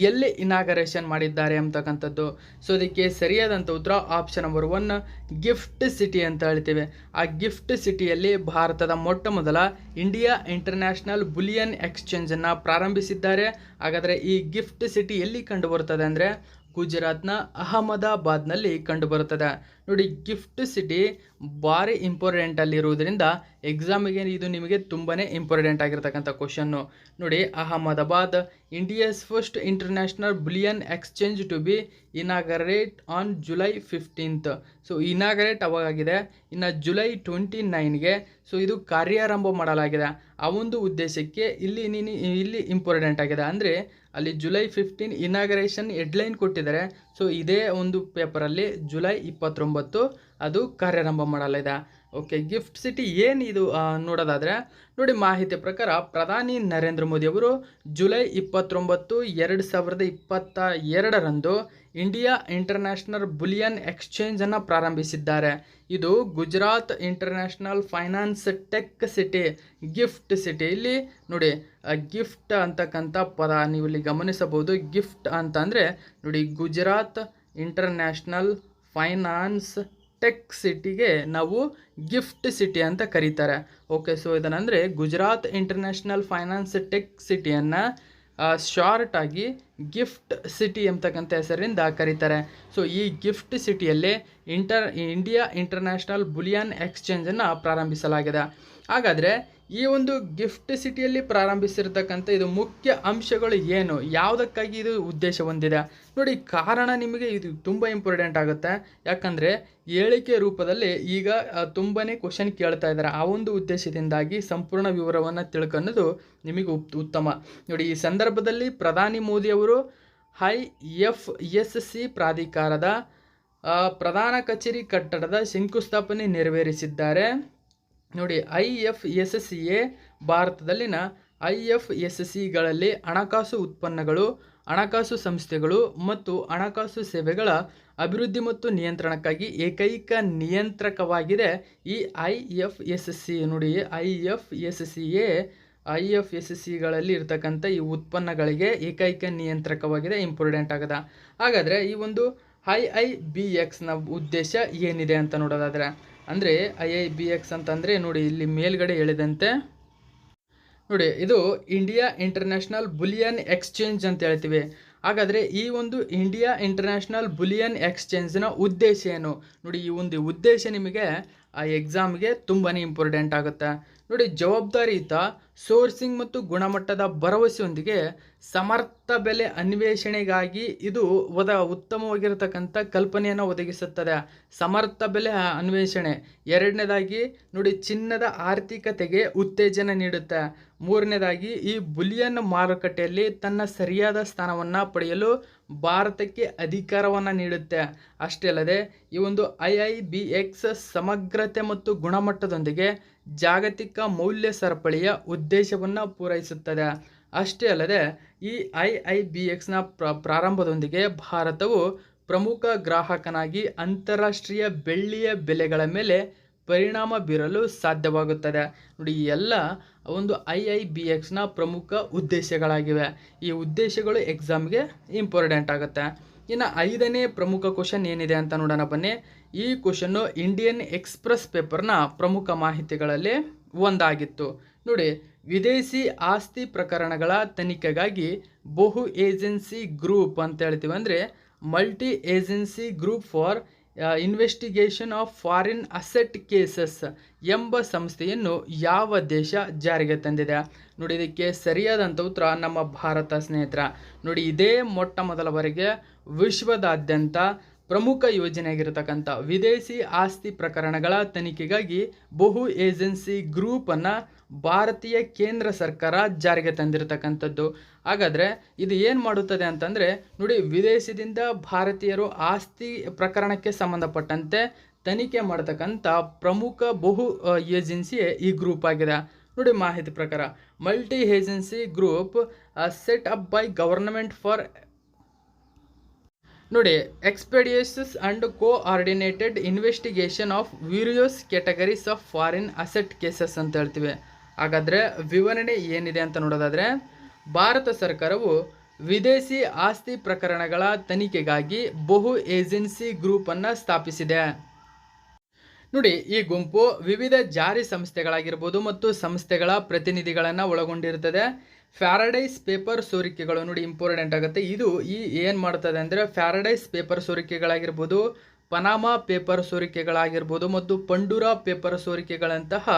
[SPEAKER 1] ಎಲ್ಲಿ ಇನಾಗರೇಷನ್ ಮಾಡಿದ್ದಾರೆ ಅಂತಕ್ಕಂಥದ್ದು. ಸೊ ಅದಕ್ಕೆ ಸರಿಯಾದಂಥ ಉತ್ತರ ಆಪ್ಷನ್ ನಂಬರ್ 1 ಗಿಫ್ಟ್ ಸಿಟಿ ಅಂತ ಹೇಳ್ತೀವಿ. ಆ ಗಿಫ್ಟ್ ಸಿಟಿಯಲ್ಲಿ ಭಾರತದ ಮೊದಲ ಇಂಡಿಯಾ ಇಂಟರ್ನ್ಯಾಷನಲ್ ಬುಲಿಯನ್ ಎಕ್ಸ್ಚೇಂಜನ್ನು ಪ್ರಾರಂಭಿಸಿದ್ದಾರೆ. ಹಾಗಾದರೆ ಈ ಗಿಫ್ಟ್ ಸಿಟಿ ಎಲ್ಲಿ ಕಂಡು ಬರುತ್ತದೆ ಅಂದರೆ ಗುಜರಾತ್ನ ಅಹಮದಾಬಾದ್ನಲ್ಲಿ ಕಂಡು ಬರುತ್ತದೆ. ನೋಡಿ ಗಿಫ್ಟ್ ಸಿಟಿ ಭಾರಿ ಇಂಪಾರ್ಟೆಂಟಲ್ಲಿರುವುದರಿಂದ ಎಕ್ಸಾಮಿಗೆ ಇದು ನಿಮಗೆ ತುಂಬಾ ಇಂಪಾರ್ಟೆಂಟ್ ಆಗಿರ್ತಕ್ಕಂಥ ಕ್ವಶನ್ನು. ನೋಡಿ, Ahmedabad India's first international bullion exchange to be inaugurate on July 15th. So inaugurate ಅವಾಗಿದೆ, ಇನ್ನು ಜುಲೈ 29ಗೆ ಸೊ ಇದು ಕಾರ್ಯಾರಂಭ ಮಾಡಲಾಗಿದೆ. ಆ ಒಂದು ಉದ್ದೇಶಕ್ಕೆ ಇಲ್ಲಿ ಇಂಪಾರ್ಟೆಂಟ್ ಆಗಿದೆ. ಅಂದರೆ ಅಲ್ಲಿ ಜುಲೈ 15 ಇನಾಗರೇಷನ್ ಹೆಡ್ಲೈನ್ ಕೊಟ್ಟಿದ್ದಾರೆ. ಸೊ ಇದೇ ಒಂದು ಪೇಪರಲ್ಲಿ ಜುಲೈ 29 ಅದು ಕಾರ್ಯಾರಂಭ ಮಾಡಲಿದೆ. ಓಕೆ, ಗಿಫ್ಟ್ ಸಿಟಿ ಏನಿದು ನೋಡೋದಾದರೆ ನೋಡಿ, ಮಾಹಿತಿ ಪ್ರಕಾರ ಪ್ರಧಾನಿ ನರೇಂದ್ರ ಮೋದಿ ಅವರು ಜುಲೈ 29, 2022ರಂದು ಇಂಡಿಯಾ ಇಂಟರ್ನ್ಯಾಷನಲ್ ಬುಲಿಯನ್ ಎಕ್ಸ್ಚೇಂಜನ್ನು ಪ್ರಾರಂಭಿಸಿದ್ದಾರೆ. ಇದು Gujarat international finance tech city gift city. ಇಲ್ಲಿ ನೋಡಿ, ಗಿಫ್ಟ್ ಅಂತಕ್ಕಂಥ ಪದ ನೀವು ಇಲ್ಲಿ ಗಮನಿಸಬಹುದು. ಗಿಫ್ಟ್ ಅಂತಂದರೆ ನೋಡಿ, ಗುಜರಾತ್ ಇಂಟರ್ನ್ಯಾಷನಲ್ ಫೈನಾನ್ಸ್ ಟೆಕ್ ಸಿಟಿಗೆ ನಾವು ಗಿಫ್ಟ್ ಸಿಟಿ ಅಂತ ಕರೀತಾರೆ. ಓಕೆ, ಸೊ ಇದನ್ನಂದರೆ ಗುಜರಾತ್ ಇಂಟರ್ನ್ಯಾಷನಲ್ ಫೈನಾನ್ಸ್ ಟೆಕ್ ಸಿಟಿಯನ್ನು ಶಾರ್ಟ್ ಆಗಿ ಗಿಫ್ಟ್ ಸಿಟಿ ಎಂಬತಕ್ಕಂಥ ಹೆಸರಿಂದ ಕರೀತಾರೆ. ಸೊ ಈ ಗಿಫ್ಟ್ ಸಿಟಿಯಲ್ಲಿ ಇಂಡಿಯಾ ಇಂಟರ್ನ್ಯಾಷನಲ್ ಬುಲಿಯನ್ ಎಕ್ಸ್ಚೇಂಜನ್ನು ಪ್ರಾರಂಭಿಸಲಾಗಿದೆ. ಹಾಗಾದರೆ ಈ ಒಂದು ಗಿಫ್ಟ್ ಸಿಟಿಯಲ್ಲಿ ಪ್ರಾರಂಭಿಸಿರ್ತಕ್ಕಂಥ ಇದು ಮುಖ್ಯ ಅಂಶಗಳು ಏನು, ಯಾವುದಕ್ಕಾಗಿ ಇದು ಉದ್ದೇಶ ಹೊಂದಿದೆ ನೋಡಿ. ಕಾರಣ ನಿಮಗೆ ಇದು ತುಂಬ ಇಂಪಾರ್ಟೆಂಟ್ ಆಗುತ್ತೆ. ಯಾಕಂದರೆ ಹೇಳಿಕೆ ರೂಪದಲ್ಲಿ ಈಗ ತುಂಬಾ ಕ್ವಶನ್ ಕೇಳ್ತಾ ಇದ್ದಾರೆ. ಆ ಒಂದು ಉದ್ದೇಶದಿಂದಾಗಿ ಸಂಪೂರ್ಣ ವಿವರವನ್ನು ತಿಳ್ಕೊಳ್ಳೋದು ನಿಮಗೆ ಉತ್ತಮ. ನೋಡಿ, ಈ ಸಂದರ್ಭದಲ್ಲಿ ಪ್ರಧಾನಿ ಮೋದಿಯವರು IFSC ಪ್ರಾಧಿಕಾರದ ಪ್ರಧಾನ ಕಚೇರಿ ಕಟ್ಟಡದ ಶಂಕುಸ್ಥಾಪನೆ ನೆರವೇರಿಸಿದ್ದಾರೆ. ನೋಡಿ, IFSCA ಭಾರತದಲ್ಲಿನ IFSCಗಳಲ್ಲಿ ಹಣಕಾಸು ಉತ್ಪನ್ನಗಳು, ಹಣಕಾಸು ಸಂಸ್ಥೆಗಳು ಮತ್ತು ಹಣಕಾಸು ಸೇವೆಗಳ ಅಭಿವೃದ್ಧಿ ಮತ್ತು ನಿಯಂತ್ರಣಕ್ಕಾಗಿ ಏಕೈಕ ನಿಯಂತ್ರಕವಾಗಿದೆ. ಈ IFSC ನೋಡಿ, IFSCಗಳಲ್ಲಿ ಇರ್ತಕ್ಕಂಥ ಈ ಉತ್ಪನ್ನಗಳಿಗೆ ಏಕೈಕ ನಿಯಂತ್ರಕವಾಗಿದೆ. ಇಂಪಾರ್ಟೆಂಟ್ ಆಗದ. ಹಾಗಾದರೆ ಈ ಒಂದು IIBXನ ಉದ್ದೇಶ ಏನಿದೆ ಅಂತ ನೋಡೋದಾದರೆ, ಅಂದರೆ IIBX ಅಂತಂದರೆ ನೋಡಿ, ಇಲ್ಲಿ ಮೇಲ್ಗಡೆ ಹೇಳಿದಂತೆ ನೋಡಿ, ಇದು ಇಂಡಿಯಾ ಇಂಟರ್ನ್ಯಾಷನಲ್ ಬುಲಿಯನ್ ಎಕ್ಸ್ಚೇಂಜ್ ಅಂತ ಹೇಳ್ತೀವಿ. ಹಾಗಾದರೆ ಈ ಒಂದು ಇಂಡಿಯಾ ಇಂಟರ್ನ್ಯಾಷನಲ್ ಬುಲಿಯನ್ ಎಕ್ಸ್ಚೇಂಜ್ನ ಉದ್ದೇಶ ಏನು ನೋಡಿ. ಈ ಒಂದು ಉದ್ದೇಶ ನಿಮಗೆ ಆ ಎಕ್ಸಾಮ್ಗೆ ತುಂಬಾ ಇಂಪಾರ್ಟೆಂಟ್ ಆಗುತ್ತೆ ನೋಡಿ. ಜವಾಬ್ದಾರಿಯುತ ಸೋರ್ಸಿಂಗ್ ಮತ್ತು ಗುಣಮಟ್ಟದ ಭರವಸೆಯೊಂದಿಗೆ ಸಮರ್ಥ ಬೆಲೆ ಅನ್ವೇಷಣೆಗಾಗಿ ಇದು ಉತ್ತಮವಾಗಿರತಕ್ಕಂಥ ಕಲ್ಪನೆಯನ್ನು ಒದಗಿಸುತ್ತದೆ. ಸಮರ್ಥ ಬೆಲೆ ಅನ್ವೇಷಣೆ. ಎರಡನೇದಾಗಿ ನೋಡಿ, ಚಿನ್ನದ ಆರ್ಥಿಕತೆಗೆ ಉತ್ತೇಜನ ನೀಡುತ್ತೆ. ಮೂರನೇದಾಗಿ ಈ ಬುಲಿಯನ್ ಮಾರುಕಟ್ಟೆಯಲ್ಲಿ ತನ್ನ ಸರಿಯಾದ ಸ್ಥಾನವನ್ನು ಪಡೆಯಲು ಭಾರತಕ್ಕೆ ಅಧಿಕಾರವನ್ನು ನೀಡುತ್ತೆ. ಅಷ್ಟೇ ಅಲ್ಲದೆ ಈ ಒಂದು IIBX ಸಮಗ್ರತೆ ಮತ್ತು ಗುಣಮಟ್ಟದೊಂದಿಗೆ ಜಾಗತಿಕ ಮೌಲ್ಯ ಸರಪಳಿಯ ಉದ್ದೇಶವನ್ನು ಪೂರೈಸುತ್ತದೆ. ಅಷ್ಟೇ ಅಲ್ಲದೆ ಈ IIBXನ ಪ್ರಾರಂಭದೊಂದಿಗೆ ಭಾರತವು ಪ್ರಮುಖ ಗ್ರಾಹಕನಾಗಿ ಅಂತಾರಾಷ್ಟ್ರೀಯ ಬೆಳ್ಳಿಯ ಬೆಲೆಗಳ ಮೇಲೆ ಪರಿಣಾಮ ಬೀರಲು ಸಾಧ್ಯವಾಗುತ್ತದೆ ನೋಡಿ. ಈ ಎಲ್ಲ ಒಂದು IIBXನ ಪ್ರಮುಖ ಉದ್ದೇಶಗಳಾಗಿವೆ. ಈ ಉದ್ದೇಶಗಳು ಎಕ್ಸಾಮ್ಗೆ ಇಂಪಾರ್ಟೆಂಟ್ ಆಗುತ್ತೆ. ಇನ್ನು 5ನೇ ಪ್ರಮುಖ ಕ್ವಶನ್ ಏನಿದೆ ಅಂತ ನೋಡೋಣ ಬನ್ನಿ. ಈ ಕ್ವಶನ್ನು ಇಂಡಿಯನ್ ಎಕ್ಸ್ಪ್ರೆಸ್ ಪೇಪರ್ನ ಪ್ರಮುಖ ಮಾಹಿತಿಗಳಲ್ಲಿ ಒಂದಾಗಿತ್ತು ನೋಡಿ. ವಿದೇಶಿ ಆಸ್ತಿ ಪ್ರಕರಣಗಳ ತನಿಖೆಗಾಗಿ ಬಹು ಏಜೆನ್ಸಿ ಗ್ರೂಪ್ ಅಂತ ಹೇಳ್ತೀವಿ, ಅಂದರೆ multi agency group for investigation of foreign asset cases ಎಂಬ ಸಂಸ್ಥೆಯನ್ನು ಯಾವ ದೇಶ ಜಾರಿಗೆ ತಂದಿದೆ ನೋಡಿ. ಇದಕ್ಕೆ ಸರಿಯಾದಂಥ ಉತ್ತರ ನಮ್ಮ ಭಾರತ ಸ್ನೇಹಿತರ. ನೋಡಿ, ಇದೇ ಮೊಟ್ಟ ಮೊದಲ ಬಾರಿಗೆ ವಿಶ್ವದಾದ್ಯಂತ ಪ್ರಮುಖ ಯೋಜನೆಯಾಗಿರತಕ್ಕಂಥ ವಿದೇಶಿ ಆಸ್ತಿ ಪ್ರಕರಣಗಳ ತನಿಖೆಗಾಗಿ ಬಹು ಏಜೆನ್ಸಿ ಗ್ರೂಪನ್ನು ಭಾರತೀಯ ಕೇಂದ್ರ ಸರ್ಕಾರ ಜಾರಿಗೆ ತಂದಿರತಕ್ಕಂಥದ್ದು. ಹಾಗಾದರೆ ಇದು ಏನು ಮಾಡುತ್ತದೆ ಅಂತಂದರೆ ನೋಡಿ, ವಿದೇಶದಿಂದ ಭಾರತೀಯರು ಆಸ್ತಿ ಪ್ರಕರಣಕ್ಕೆ ಸಂಬಂಧಪಟ್ಟಂತೆ ತನಿಖೆ ಮಾಡತಕ್ಕಂಥ ಪ್ರಮುಖ ಬಹು ಏಜೆನ್ಸಿಯೇ ಈ ಗ್ರೂಪ್ ಆಗಿದೆ ನೋಡಿ. ಮಾಹಿತಿ ಪ್ರಕಾರ multi agency group set up by government for ನೋಡಿ expeditious and coordinated investigation of various categories of foreign asset cases ಅಂತ ಹೇಳ್ತೀವಿ. ಹಾಗಾದರೆ ವಿವರಣೆ ಏನಿದೆ ಅಂತ ನೋಡೋದಾದರೆ, ಭಾರತ ಸರ್ಕಾರವು ವಿದೇಶಿ ಆಸ್ತಿ ಪ್ರಕರಣಗಳ ತನಿಖೆಗಾಗಿ ಬಹು ಏಜೆನ್ಸಿ ಗ್ರೂಪನ್ನು ಸ್ಥಾಪಿಸಿದೆ ನೋಡಿ. ಈ ಗುಂಪು ವಿವಿಧ ಜಾರಿ ಸಂಸ್ಥೆಗಳಾಗಿರ್ಬೋದು ಮತ್ತು ಸಂಸ್ಥೆಗಳ ಪ್ರತಿನಿಧಿಗಳನ್ನು ಒಳಗೊಂಡಿರುತ್ತದೆ. ಫ್ಯಾರಡೈಸ್ ಪೇಪರ್ ಸೋರಿಕೆಗಳು ನೋಡಿ ಇಂಪಾರ್ಟೆಂಟ್ ಆಗುತ್ತೆ. ಇದು ಏನು ಮಾಡ್ತದೆ ಅಂದರೆ, ಫ್ಯಾರಡೈಸ್ ಪೇಪರ್ ಸೋರಿಕೆಗಳಾಗಿರ್ಬೋದು, ಪನಾಮಾ ಪೇಪರ್ ಸೋರಿಕೆಗಳಾಗಿರ್ಬೋದು ಮತ್ತು ಪಂಡುರಾ ಪೇಪರ್ ಸೋರಿಕೆಗಳಂತಹ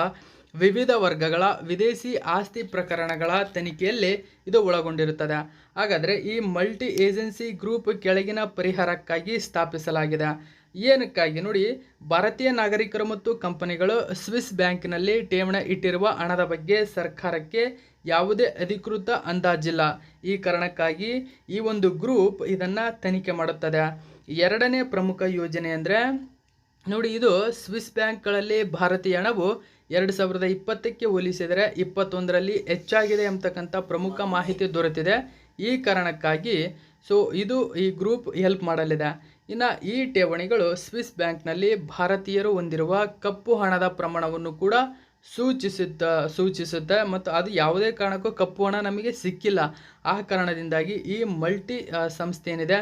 [SPEAKER 1] ವಿವಿಧ ವರ್ಗಗಳ ವಿದೇಶಿ ಆಸ್ತಿ ಪ್ರಕರಣಗಳ ತನಿಖೆಯಲ್ಲಿ ಇದು ಒಳಗೊಂಡಿರುತ್ತದೆ. ಹಾಗಾದರೆ ಈ ಮಲ್ಟಿ ಏಜೆನ್ಸಿ ಗ್ರೂಪ್ ಕೆಳಗಿನ ಪರಿಹಾರಕ್ಕಾಗಿ ಸ್ಥಾಪಿಸಲಾಗಿದೆ. ಏನಕ್ಕಾಗಿ ನೋಡಿ, ಭಾರತೀಯ ನಾಗರಿಕರು ಮತ್ತು ಕಂಪನಿಗಳು ಸ್ವಿಸ್ ಬ್ಯಾಂಕಿನಲ್ಲಿ ಠೇವಣಿ ಇಟ್ಟಿರುವ ಹಣದ ಬಗ್ಗೆ ಸರ್ಕಾರಕ್ಕೆ ಯಾವುದೇ ಅಧಿಕೃತ ಅಂದಾಜಿಲ್ಲ. ಈ ಕಾರಣಕ್ಕಾಗಿ ಈ ಒಂದು ಗ್ರೂಪ್ ಇದನ್ನು ತನಿಖೆ ಮಾಡುತ್ತದೆ. ಎರಡನೇ ಪ್ರಮುಖ ಯೋಜನೆ ಅಂದರೆ ನೋಡಿ, ಇದು ಸ್ವಿಸ್ ಬ್ಯಾಂಕ್ಗಳಲ್ಲಿ ಭಾರತೀಯ ಹಣವು 2020ಕ್ಕೆ ಹೋಲಿಸಿದರೆ 21ರಲ್ಲಿ ಹೆಚ್ಚಾಗಿದೆ ಅಂತಕ್ಕಂಥ ಪ್ರಮುಖ ಮಾಹಿತಿ ದೊರೆತಿದೆ. ಈ ಕಾರಣಕ್ಕಾಗಿ ಇದು ಈ ಗ್ರೂಪ್ ಹೆಲ್ಪ್ ಮಾಡಲಿದೆ. ಇನ್ನು ಈ ಠೇವಣಿಗಳು ಸ್ವಿಸ್ ಬ್ಯಾಂಕ್ನಲ್ಲಿ ಭಾರತೀಯರು ಹೊಂದಿರುವ ಕಪ್ಪು ಹಣದ ಪ್ರಮಾಣವನ್ನು ಕೂಡ ಸೂಚಿಸುತ್ತೆ ಮತ್ತು ಅದು ಯಾವುದೇ ಕಾರಣಕ್ಕೂ ಕಪ್ಪು ಹಣ ನಮಗೆ ಸಿಕ್ಕಿಲ್ಲ. ಆ ಕಾರಣದಿಂದಾಗಿ ಈ ಮಲ್ಟಿ ಸಂಸ್ಥೆ ಏನಿದೆ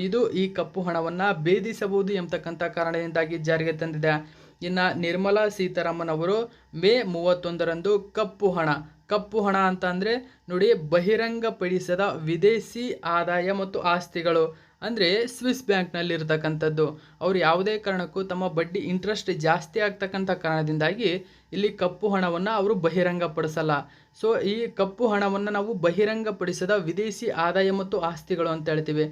[SPEAKER 1] ಇದು ಈ ಕಪ್ಪು ಹಣವನ್ನು ಭೇದಿಸಬಹುದು ಎಂಬತಕ್ಕಂಥ ಕಾರಣದಿಂದಾಗಿ ಜಾರಿಗೆ ತಂದಿದೆ. ಇನ್ನು ನಿರ್ಮಲಾ ಸೀತಾರಾಮನ್ ಅವರು ಮೇ 31ರಂದು ಕಪ್ಪು ಹಣ ಅಂತ ಅಂದರೆ ನೋಡಿ, ಬಹಿರಂಗಪಡಿಸದ ವಿದೇಶಿ ಆದಾಯ ಮತ್ತು ಆಸ್ತಿಗಳು ಅಂದರೆ ಸ್ವಿಸ್ ಬ್ಯಾಂಕ್ನಲ್ಲಿರ್ತಕ್ಕಂಥದ್ದು. ಅವರು ಯಾವುದೇ ಕಾರಣಕ್ಕೂ ತಮ್ಮ ಬಡ್ಡಿ ಇಂಟ್ರೆಸ್ಟ್ ಜಾಸ್ತಿ ಆಗ್ತಕ್ಕಂಥ ಕಾರಣದಿಂದಾಗಿ ಇಲ್ಲಿ ಕಪ್ಪು ಹಣವನ್ನು ಅವರು ಬಹಿರಂಗಪಡಿಸಲ್ಲ. ಈ ಕಪ್ಪು ಹಣವನ್ನು ನಾವು ಬಹಿರಂಗಪಡಿಸದ ವಿದೇಶಿ ಆದಾಯ ಮತ್ತು ಆಸ್ತಿಗಳು ಅಂತ ಹೇಳ್ತೀವಿ.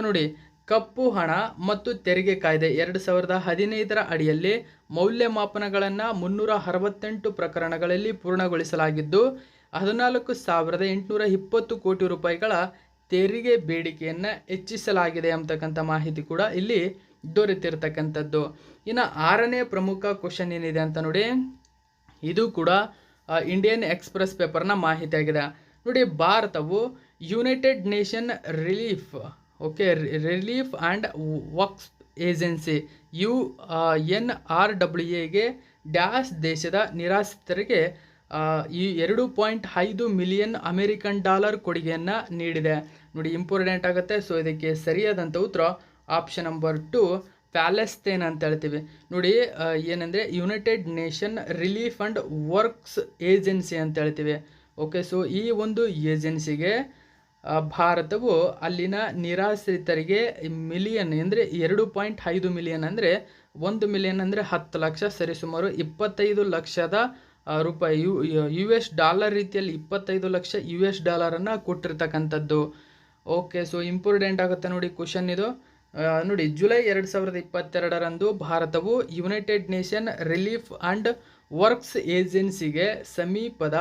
[SPEAKER 1] ನೋಡಿ, ಕಪ್ಪು ಹಣ ಮತ್ತು ತೆರಿಗೆ ಕಾಯ್ದೆ 2015ರ ಅಡಿಯಲ್ಲಿ ಮೌಲ್ಯಮಾಪನಗಳನ್ನು 368 ಪ್ರಕರಣಗಳಲ್ಲಿ ಪೂರ್ಣಗೊಳಿಸಲಾಗಿದ್ದು 14,820 ಕೋಟಿ ರೂಪಾಯಿಗಳ ತೆರಿಗೆ ಬೇಡಿಕೆಯನ್ನು ಹೆಚ್ಚಿಸಲಾಗಿದೆ ಅಂತಕ್ಕಂಥ ಮಾಹಿತಿ ಕೂಡ ಇಲ್ಲಿ ದೊರೆತಿರ್ತಕ್ಕಂಥದ್ದು. ಇನ್ನು 6ನೇ ಪ್ರಮುಖ ಕ್ವಶನ್ ಏನಿದೆ ಅಂತ ನೋಡಿ, ಇದು ಕೂಡ ಇಂಡಿಯನ್ ಎಕ್ಸ್‌ಪ್ರೆಸ್ ಪೇಪರ್ನ ಮಾಹಿತಿ ಆಗಿದೆ. ನೋಡಿ, ಭಾರತವು United Nation relief and works agency UNRWAಗೆ ಡ್ಯಾಶ್ ದೇಶದ ನಿರಾಶ್ರಿತರಿಗೆ 2.5 ಮಿಲಿಯನ್ ಅಮೆರಿಕನ್ ಡಾಲರ್ ಕೊಡುಗೆಯನ್ನು ನೀಡಿದೆ. ನೋಡಿ, ಇಂಪಾರ್ಟೆಂಟ್ ಆಗುತ್ತೆ. ಇದಕ್ಕೆ ಸರಿಯಾದಂಥ ಉತ್ತರ ಆಪ್ಷನ್ ನಂಬರ್ 2 ಪ್ಯಾಲೆಸ್ತೈನ್ ಅಂತ ಹೇಳ್ತೀವಿ. ನೋಡಿ, ಏನಂದರೆ United Nation relief and works agency ಅಂತ ಹೇಳ್ತೀವಿ. ಈ ಒಂದು ಏಜೆನ್ಸಿಗೆ ಭಾರತವು ಅಲ್ಲಿನ ನಿರಾಶ್ರಿತರಿಗೆ ಮಿಲಿಯನ್ ಅಂದರೆ 2.5 ಮಿಲಿಯನ್ ಅಂದರೆ 1 ಮಿಲಿಯನ್ ಅಂದರೆ 10 ಲಕ್ಷ, ಸರಿಸುಮಾರು 25 ಲಕ್ಷದ ರೂಪಾಯಿ $US ರೀತಿಯಲ್ಲಿ 25 ಲಕ್ಷ $US ಕೊಟ್ಟಿರ್ತಕ್ಕಂಥದ್ದು. ಇಂಪಾರ್ಟೆಂಟ್ ಆಗುತ್ತೆ ನೋಡಿ ಕ್ವಶನ್ ಇದು. ನೋಡಿ, ಜುಲೈ 2022ರಂದು ಭಾರತವು United Nation relief and works ಏಜೆನ್ಸಿಗೆ ಸಮೀಪದ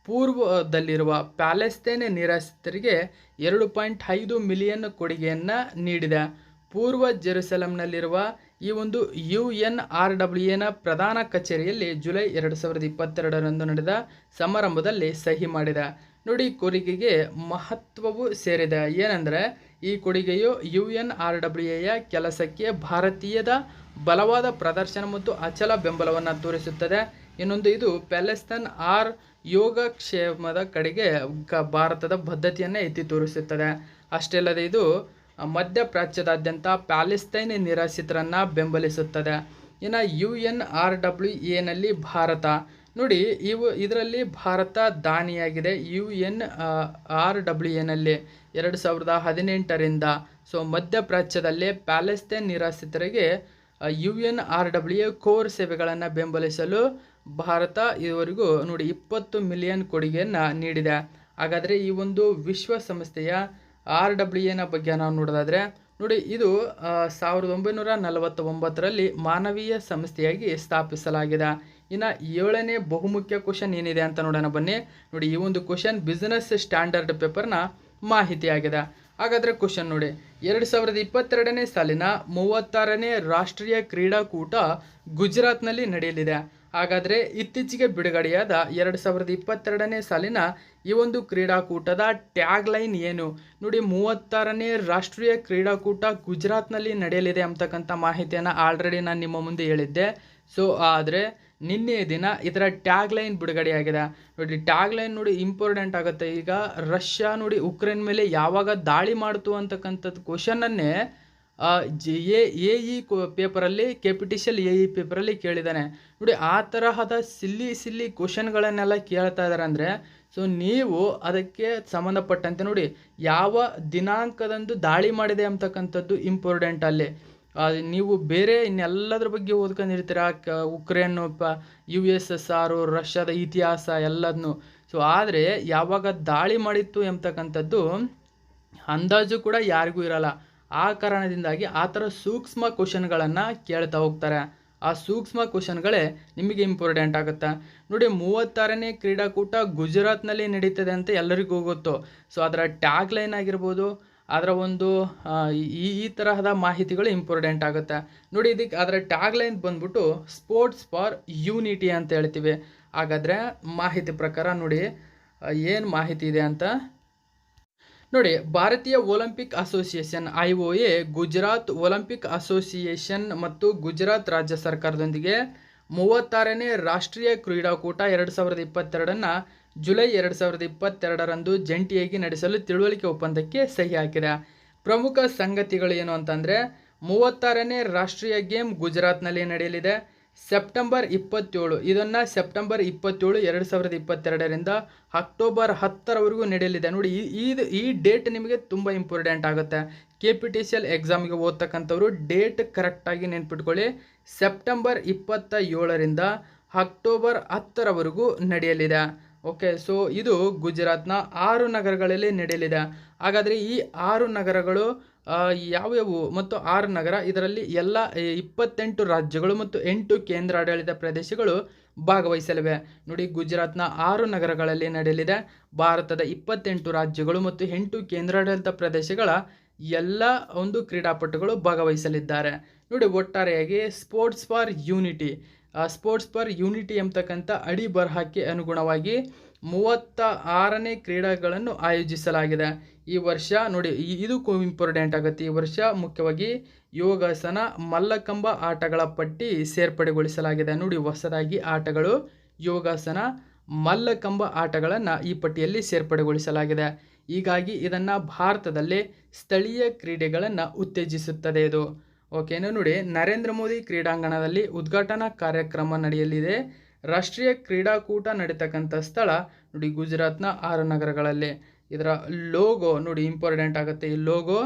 [SPEAKER 1] ಪೂರ್ವದಲ್ಲಿರುವ ಪ್ಯಾಲೆಸ್ತೈನ್ ನಿರಾಶ್ರಿತರಿಗೆ 2.5 ಮಿಲಿಯನ್ ಕೊಡುಗೆಯನ್ನು ನೀಡಿದೆ. ಪೂರ್ವ ಜೆರುಸಲೆಂನಲ್ಲಿರುವ ಈ ಒಂದು UNRWAನ ಪ್ರಧಾನ ಕಚೇರಿಯಲ್ಲಿ ಜುಲೈ 2022ರಂದು ನಡೆದ ಸಮಾರಂಭದಲ್ಲಿ ಸಹಿ ಮಾಡಿದೆ. ನೋಡಿ, ಕೊಡುಗೆಗೆ ಮಹತ್ವವು ಸೇರಿದೆ. ಏನಂದರೆ ಈ ಕೊಡುಗೆಯು UNRWAಯ ಕೆಲಸಕ್ಕೆ ಭಾರತೀಯದ ಬಲವಾದ ಪ್ರದರ್ಶನ ಮತ್ತು ಅಚಲ ಬೆಂಬಲವನ್ನು ತೋರಿಸುತ್ತದೆ. ಇನ್ನೊಂದು, ಇದು ಪ್ಯಾಲೆಸ್ತೈನ್ ಯೋಗಕ್ಷೇಮದ ಕಡೆಗೆ ಭಾರತದ ಬದ್ಧತೆಯನ್ನು ಎತ್ತಿ ತೋರಿಸುತ್ತದೆ. ಅಷ್ಟೇ ಅಲ್ಲದೆ ಇದು ಮಧ್ಯಪ್ರಾಚ್ಯದಾದ್ಯಂತ ಪ್ಯಾಲೆಸ್ತೈನ್ ನಿರಾಶ್ರಿತರನ್ನು ಬೆಂಬಲಿಸುತ್ತದೆ. ಇನ್ನು UNRWAನಲ್ಲಿ ಭಾರತ ನೋಡಿ, ಇದರಲ್ಲಿ ಭಾರತ ದಾನಿಯಾಗಿದೆ. UNRWAನಲ್ಲಿ 2018ರಿಂದ ಮಧ್ಯಪ್ರಾಚ್ಯದಲ್ಲಿ ಪ್ಯಾಲೆಸ್ತೈನ್ ನಿರಾಶ್ರಿತರಿಗೆ UNRWA ಕೋರ್ ಸೇವೆಗಳನ್ನು ಬೆಂಬಲಿಸಲು ಭಾರತ ಇದುವರೆಗೂ ನೋಡಿ 20 ಮಿಲಿಯನ್ ಕೊಡುಗೆಯನ್ನು ನೀಡಿದೆ. ಹಾಗಾದರೆ ಈ ಒಂದು ವಿಶ್ವಸಂಸ್ಥೆಯ RWAನ ಬಗ್ಗೆ ನಾವು ನೋಡೋದಾದರೆ ನೋಡಿ, ಇದು 1949ರಲ್ಲಿ ಮಾನವೀಯ ಸಂಸ್ಥೆಯಾಗಿ ಸ್ಥಾಪಿಸಲಾಗಿದೆ. ಇನ್ನು 7ನೇ ಬಹುಮುಖ್ಯ ಕ್ವಶನ್ ಏನಿದೆ ಅಂತ ನೋಡೋಣ ಬನ್ನಿ. ನೋಡಿ, ಈ ಒಂದು ಕ್ವಶನ್ ಬಿಸ್ನೆಸ್ ಸ್ಟ್ಯಾಂಡರ್ಡ್ ಪೇಪರ್ನ ಮಾಹಿತಿ ಆಗಿದೆ. ಹಾಗಾದರೆ ಕ್ವಶನ್ ನೋಡಿ, 2022ನೇ ಸಾಲಿನ 36ನೇ ರಾಷ್ಟ್ರೀಯ ಕ್ರೀಡಾಕೂಟ ಗುಜರಾತ್ನಲ್ಲಿ ನಡೆಯಲಿದೆ. ಹಾಗಾದರೆ ಇತ್ತೀಚೆಗೆ ಬಿಡುಗಡೆಯಾದ 2022ನೇ ಸಾಲಿನ ಈ ಒಂದು ಕ್ರೀಡಾಕೂಟದ ಟ್ಯಾಗ್ ಲೈನ್ ಏನು? ನೋಡಿ, 36ನೇ ರಾಷ್ಟ್ರೀಯ ಕ್ರೀಡಾಕೂಟ ಗುಜರಾತ್ನಲ್ಲಿ ನಡೆಯಲಿದೆ ಅಂತಕ್ಕಂಥ ಮಾಹಿತಿಯನ್ನು ಆಲ್ರೆಡಿ ನಾನು ನಿಮ್ಮ ಮುಂದೆ ಹೇಳಿದ್ದೆ. ಆದರೆ ನಿನ್ನೆಯ ದಿನ ಇದರ ಟ್ಯಾಗ್ ಲೈನ್ ಬಿಡುಗಡೆಯಾಗಿದೆ. ನೋಡಿ, ಟ್ಯಾಗ್ ಲೈನ್ ನೋಡಿ ಇಂಪಾರ್ಟೆಂಟ್ ಆಗುತ್ತೆ. ಈಗ ರಷ್ಯಾ ನೋಡಿ ಉಕ್ರೇನ್ ಮೇಲೆ ಯಾವಾಗ ದಾಳಿ ಮಾಡ್ತು ಅಂತಕ್ಕಂಥದ್ದು ಕ್ವಶನನ್ನೇ AE ಪೇಪರಲ್ಲಿ ಕೆಪಿಟಿಷಿಯಲ್ AE ಪೇಪರಲ್ಲಿ ಕೇಳಿದ್ದಾನೆ. ನೋಡಿ, ಆ ತರಹದ ಸಿಲ್ಲಿ ಕ್ವಶನ್ಗಳನ್ನೆಲ್ಲ ಕೇಳ್ತಾ ಇದ್ದಾರೆ ಅಂದರೆ ನೀವು ಅದಕ್ಕೆ ಸಂಬಂಧಪಟ್ಟಂತೆ ನೋಡಿ ಯಾವ ದಿನಾಂಕದಂದು ದಾಳಿ ಮಾಡಿದೆ ಅಂತಕ್ಕಂಥದ್ದು ಇಂಪಾರ್ಟೆಂಟ್ ಅಲ್ಲಿ. ನೀವು ಬೇರೆ ಇನ್ನೆಲ್ಲದ್ರ ಬಗ್ಗೆ ಓದ್ಕೊಂಡಿರ್ತೀರ, ಉಕ್ರೇನ್, USSR, ರಷ್ಯಾದ ಇತಿಹಾಸ ಎಲ್ಲದನ್ನು. ಸೊ ಆದರೆ ಯಾವಾಗ ದಾಳಿ ಮಾಡಿತ್ತು ಎಂಬತಕ್ಕಂಥದ್ದು ಅಂದಾಜು ಕೂಡ ಯಾರಿಗೂ ಇರಲ್ಲ. ಆ ಕಾರಣದಿಂದಾಗಿ ಆ ಥರ ಸೂಕ್ಷ್ಮ ಕ್ವಶನ್ಗಳನ್ನು ಕೇಳ್ತಾ ಹೋಗ್ತಾರೆ. ಆ ಸೂಕ್ಷ್ಮ ಕ್ವಶನ್ಗಳೇ ನಿಮಗೆ ಇಂಪಾರ್ಟೆಂಟ್ ಆಗುತ್ತೆ. ನೋಡಿ, 36ನೇ ಕ್ರೀಡಾಕೂಟ ಗುಜರಾತ್ನಲ್ಲಿ ನಡೀತದೆ ಅಂತ ಎಲ್ಲರಿಗೂ ಗೊತ್ತು. ಸೊ ಅದರ ಟ್ಯಾಗ್ ಲೈನ್ ಆಗಿರ್ಬೋದು, ಅದರ ಒಂದು ಈ ತರಹದ ಮಾಹಿತಿಗಳು ಇಂಪಾರ್ಟೆಂಟ್ ಆಗುತ್ತೆ. ನೋಡಿ, ಇದಕ್ಕೆ ಅದರ ಟ್ಯಾಗ್ ಲೈನ್ ಬಂದ್ಬಿಟ್ಟು ಸ್ಪೋರ್ಟ್ಸ್ ಫಾರ್ ಯೂನಿಟಿ ಅಂತ ಹೇಳ್ತೀವಿ. ಹಾಗಾದರೆ ಮಾಹಿತಿ ಪ್ರಕಾರ ನೋಡಿ ಏನು ಮಾಹಿತಿ ಇದೆ ಅಂತ ನೋಡಿ. ಭಾರತೀಯ Olympic association IOA, Gujarat Olympic association ಮತ್ತು ಗುಜರಾತ್ ರಾಜ್ಯ ಸರ್ಕಾರದೊಂದಿಗೆ 36ನೇ ರಾಷ್ಟ್ರೀಯ ಕ್ರೀಡಾಕೂಟ 2022 ಜುಲೈ 2022 ಜಂಟಿಯಾಗಿ ನಡೆಸಲು ತಿಳುವಳಿಕೆ ಒಪ್ಪಂದಕ್ಕೆ ಸಹಿ ಹಾಕಿದೆ. ಪ್ರಮುಖ ಸಂಗತಿಗಳು ಏನು ಅಂತಂದರೆ, 36ನೇ ರಾಷ್ಟ್ರೀಯ ಗೇಮ್ ಗುಜರಾತ್ನಲ್ಲಿ ನಡೆಯಲಿದೆ ಸೆಪ್ಟೆಂಬರ್ 27. ಇದನ್ನು ಸೆಪ್ಟೆಂಬರ್ 27, 2022 ಅಕ್ಟೋಬರ್ 10 ನಡೆಯಲಿದೆ. ನೋಡಿ, ಈ ಡೇಟ್ ನಿಮಗೆ ತುಂಬ ಇಂಪಾರ್ಟೆಂಟ್ ಆಗುತ್ತೆ. KPTCL ಎಕ್ಸಾಮ್ಗೆ ಓದ್ತಕ್ಕಂಥವ್ರು ಡೇಟ್ ಕರೆಕ್ಟಾಗಿ ನೆನ್ಪಿಟ್ಕೊಳ್ಳಿ. ಸೆಪ್ಟೆಂಬರ್ 27 ಅಕ್ಟೋಬರ್ 10 ನಡೆಯಲಿದೆ. ಓಕೆ, ಸೊ ಇದು ಗುಜರಾತ್ನ 6 ನಗರಗಳಲ್ಲಿ ನಡೆಯಲಿದೆ. ಹಾಗಾದರೆ ಈ 6 ನಗರಗಳು ಯಾವ್ಯಾವು ಮತ್ತು 6 ನಗರ, ಇದರಲ್ಲಿ ಎಲ್ಲ 28 ರಾಜ್ಯಗಳು ಮತ್ತು 8 ಕೇಂದ್ರಾಡಳಿತ ಪ್ರದೇಶಗಳು ಭಾಗವಹಿಸಲಿವೆ. ನೋಡಿ, ಗುಜರಾತ್ನ 6 ನಗರಗಳಲ್ಲಿ ನಡೆಯಲಿದೆ. ಭಾರತದ 28 ರಾಜ್ಯಗಳು ಮತ್ತು 8 ಕೇಂದ್ರಾಡಳಿತ ಪ್ರದೇಶಗಳ ಎಲ್ಲ ಒಂದು ಕ್ರೀಡಾಪಟುಗಳು ಭಾಗವಹಿಸಲಿದ್ದಾರೆ. ನೋಡಿ, ಒಟ್ಟಾರೆಯಾಗಿ ಸ್ಪೋರ್ಟ್ಸ್ ಫಾರ್ ಯೂನಿಟಿ ಎಂಬತಕ್ಕಂಥ ಅಡಿ ಬರಹಕ್ಕೆ ಅನುಗುಣವಾಗಿ 36ನೇ ಕ್ರೀಡೆಗಳನ್ನು ಆಯೋಜಿಸಲಾಗಿದೆ. ಈ ವರ್ಷ ನೋಡಿ, ಇದು ಇಂಪಾರ್ಟೆಂಟ್ ಆಗುತ್ತೆ. ಈ ವರ್ಷ ಮುಖ್ಯವಾಗಿ ಯೋಗಾಸನ, ಮಲ್ಲಕಂಬ ಆಟಗಳ ಪಟ್ಟಿ ಸೇರ್ಪಡೆಗೊಳಿಸಲಾಗಿದೆ. ನೋಡಿ, ಹೊಸದಾಗಿ ಆಟಗಳು ಯೋಗಾಸನ, ಮಲ್ಲಕಂಬ ಆಟಗಳನ್ನು ಈ ಪಟ್ಟಿಯಲ್ಲಿ ಸೇರ್ಪಡೆಗೊಳಿಸಲಾಗಿದೆ. ಹೀಗಾಗಿ ಇದನ್ನು ಭಾರತದಲ್ಲಿ ಸ್ಥಳೀಯ ಕ್ರೀಡೆಗಳನ್ನು ಉತ್ತೇಜಿಸುತ್ತದೆ ಇದು. ಓಕೆನಾ? ನೋಡಿ, ನರೇಂದ್ರ ಮೋದಿ ಕ್ರೀಡಾಂಗಣದಲ್ಲಿ ಉದ್ಘಾಟನಾ ಕಾರ್ಯಕ್ರಮ ನಡೆಯಲಿದೆ. ರಾಷ್ಟ್ರೀಯ ಕ್ರೀಡಾಕೂಟ ನಡೀತಕ್ಕಂಥ ಸ್ಥಳ ನೋಡಿ ಗುಜರಾತ್ನ 6 ನಗರಗಳಲ್ಲಿ. ಇದರ ಲೋಗೋ ನೋಡಿ ಇಂಪಾರ್ಟೆಂಟ್ ಆಗುತ್ತೆ, ಈ ಲೋಗೋ.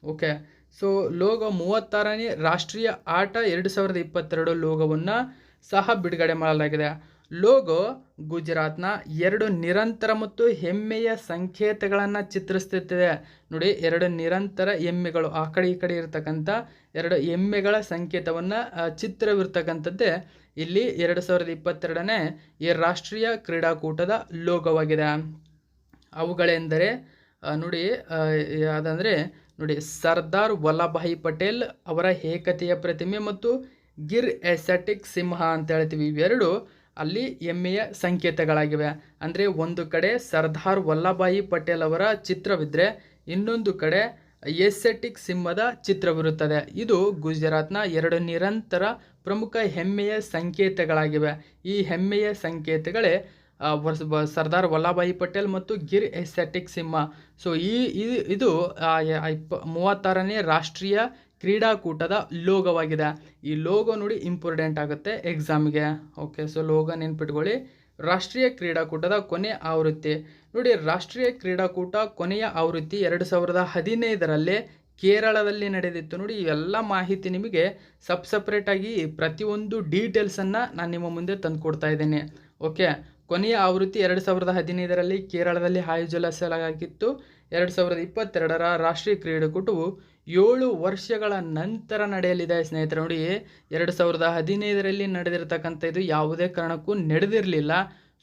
[SPEAKER 1] ಓಕೆ, ಸೊ ಲೋಗೋ 36ನೇ ರಾಷ್ಟ್ರೀಯ ಆಟ 2022 ಲೋಗೋವನ್ನು ಸಹ ಬಿಡುಗಡೆ ಮಾಡಲಾಗಿದೆ. ಲೋಗೋ ಗುಜರಾತ್ನ 2 ನಿರಂತರ ಮತ್ತು ಹೆಮ್ಮೆಯ ಸಂಕೇತಗಳನ್ನು ಚಿತ್ರಿಸುತ್ತಿದೆ. ನೋಡಿ, 2 ನಿರಂತರ ಎಮ್ಮೆಗಳು, ಆ ಕಡೆ ಈ ಕಡೆ ಇರತಕ್ಕಂಥ 2 ಎಮ್ಮೆಗಳ ಸಂಕೇತವನ್ನು ಚಿತ್ರವಿರ್ತಕ್ಕಂಥದ್ದೇ ಇಲ್ಲಿ 2022ನೇ ಈ ರಾಷ್ಟ್ರೀಯ ಕ್ರೀಡಾಕೂಟದ ಲೋಗೋವಾಗಿದೆ. ಅವುಗಳೆಂದರೆ ನೋಡಿ, ಅದಂದರೆ ನೋಡಿ, ಸರ್ದಾರ್ ವಲ್ಲಭಭಾಯಿ ಪಟೇಲ್ ಅವರ ಏಕತೆಯ ಪ್ರತಿಮೆ ಮತ್ತು ಗಿರ್ ಎಸೆಟಿಕ್ ಸಿಂಹ ಅಂತ ಹೇಳ್ತೀವಿ. ಇವೆರಡು ಅಲ್ಲಿ ಹೆಮ್ಮೆಯ ಸಂಕೇತಗಳಾಗಿವೆ. ಅಂದರೆ ಒಂದು ಕಡೆ ಸರ್ದಾರ್ ವಲ್ಲಭಭಾಯಿ ಪಟೇಲ್ ಅವರ ಚಿತ್ರವಿದ್ದರೆ ಇನ್ನೊಂದು ಕಡೆ ಎಸೆಟಿಕ್ ಸಿಂಹದ ಚಿತ್ರವಿರುತ್ತದೆ. ಇದು ಗುಜರಾತ್ನ 2 ನಿರಂತರ ಪ್ರಮುಖ ಹೆಮ್ಮೆಯ ಸಂಕೇತಗಳಾಗಿವೆ. ಈ ಹೆಮ್ಮೆಯ ಸಂಕೇತಗಳೇ ಸರ್ದಾರ್ ವಲ್ಲಭಭಾಯಿ ಪಟೇಲ್ ಮತ್ತು ಗಿರ್ ಎಸೆಟಿಕ್ ಸಿಂಹ. ಸೊ ಇದು 36ನೇ ರಾಷ್ಟ್ರೀಯ ಕ್ರೀಡಾಕೂಟದ ಲೋಗೋವಾಗಿದೆ. ಈ ಲೋಗೋ ನೋಡಿ ಇಂಪಾರ್ಟೆಂಟ್ ಆಗುತ್ತೆ ಎಕ್ಸಾಮ್ಗೆ. ಓಕೆ, ಸೊ ಲೋಗೋ ನೆನ್ಪಿಟ್ಕೊಳ್ಳಿ. ರಾಷ್ಟ್ರೀಯ ಕ್ರೀಡಾಕೂಟದ ಕೊನೆ ಆವೃತ್ತಿ ನೋಡಿ, ರಾಷ್ಟ್ರೀಯ ಕ್ರೀಡಾಕೂಟ ಕೊನೆಯ ಆವೃತ್ತಿ 2015 ಕೇರಳದಲ್ಲಿ ನಡೆದಿತ್ತು. ನೋಡಿ, ಇವೆಲ್ಲ ಮಾಹಿತಿ ನಿಮಗೆ ಸಪ್ರೇಟಾಗಿ ಪ್ರತಿಯೊಂದು ಡೀಟೇಲ್ಸನ್ನು ನಾನು ನಿಮ್ಮ ಮುಂದೆ ತಂದು ಕೊಡ್ತಾ ಇದ್ದೇನೆ. ಓಕೆ, ಕೊನೆಯ ಆವೃತ್ತಿ 2015 ಕೇರಳದಲ್ಲಿ ಆಯೋಜಿಸಲಾಗಿತ್ತು. 2022 ರಾಷ್ಟ್ರೀಯ ಕ್ರೀಡಾಕೂಟವು 7 ವರ್ಷಗಳ ನಂತರ ನಡೆಯಲಿದೆ ಸ್ನೇಹಿತರೆ. ನೋಡಿ, 2015 ನಡೆದಿರ್ತಕ್ಕಂಥ ಇದು ಯಾವುದೇ ಕಾರಣಕ್ಕೂ ನಡೆದಿರಲಿಲ್ಲ.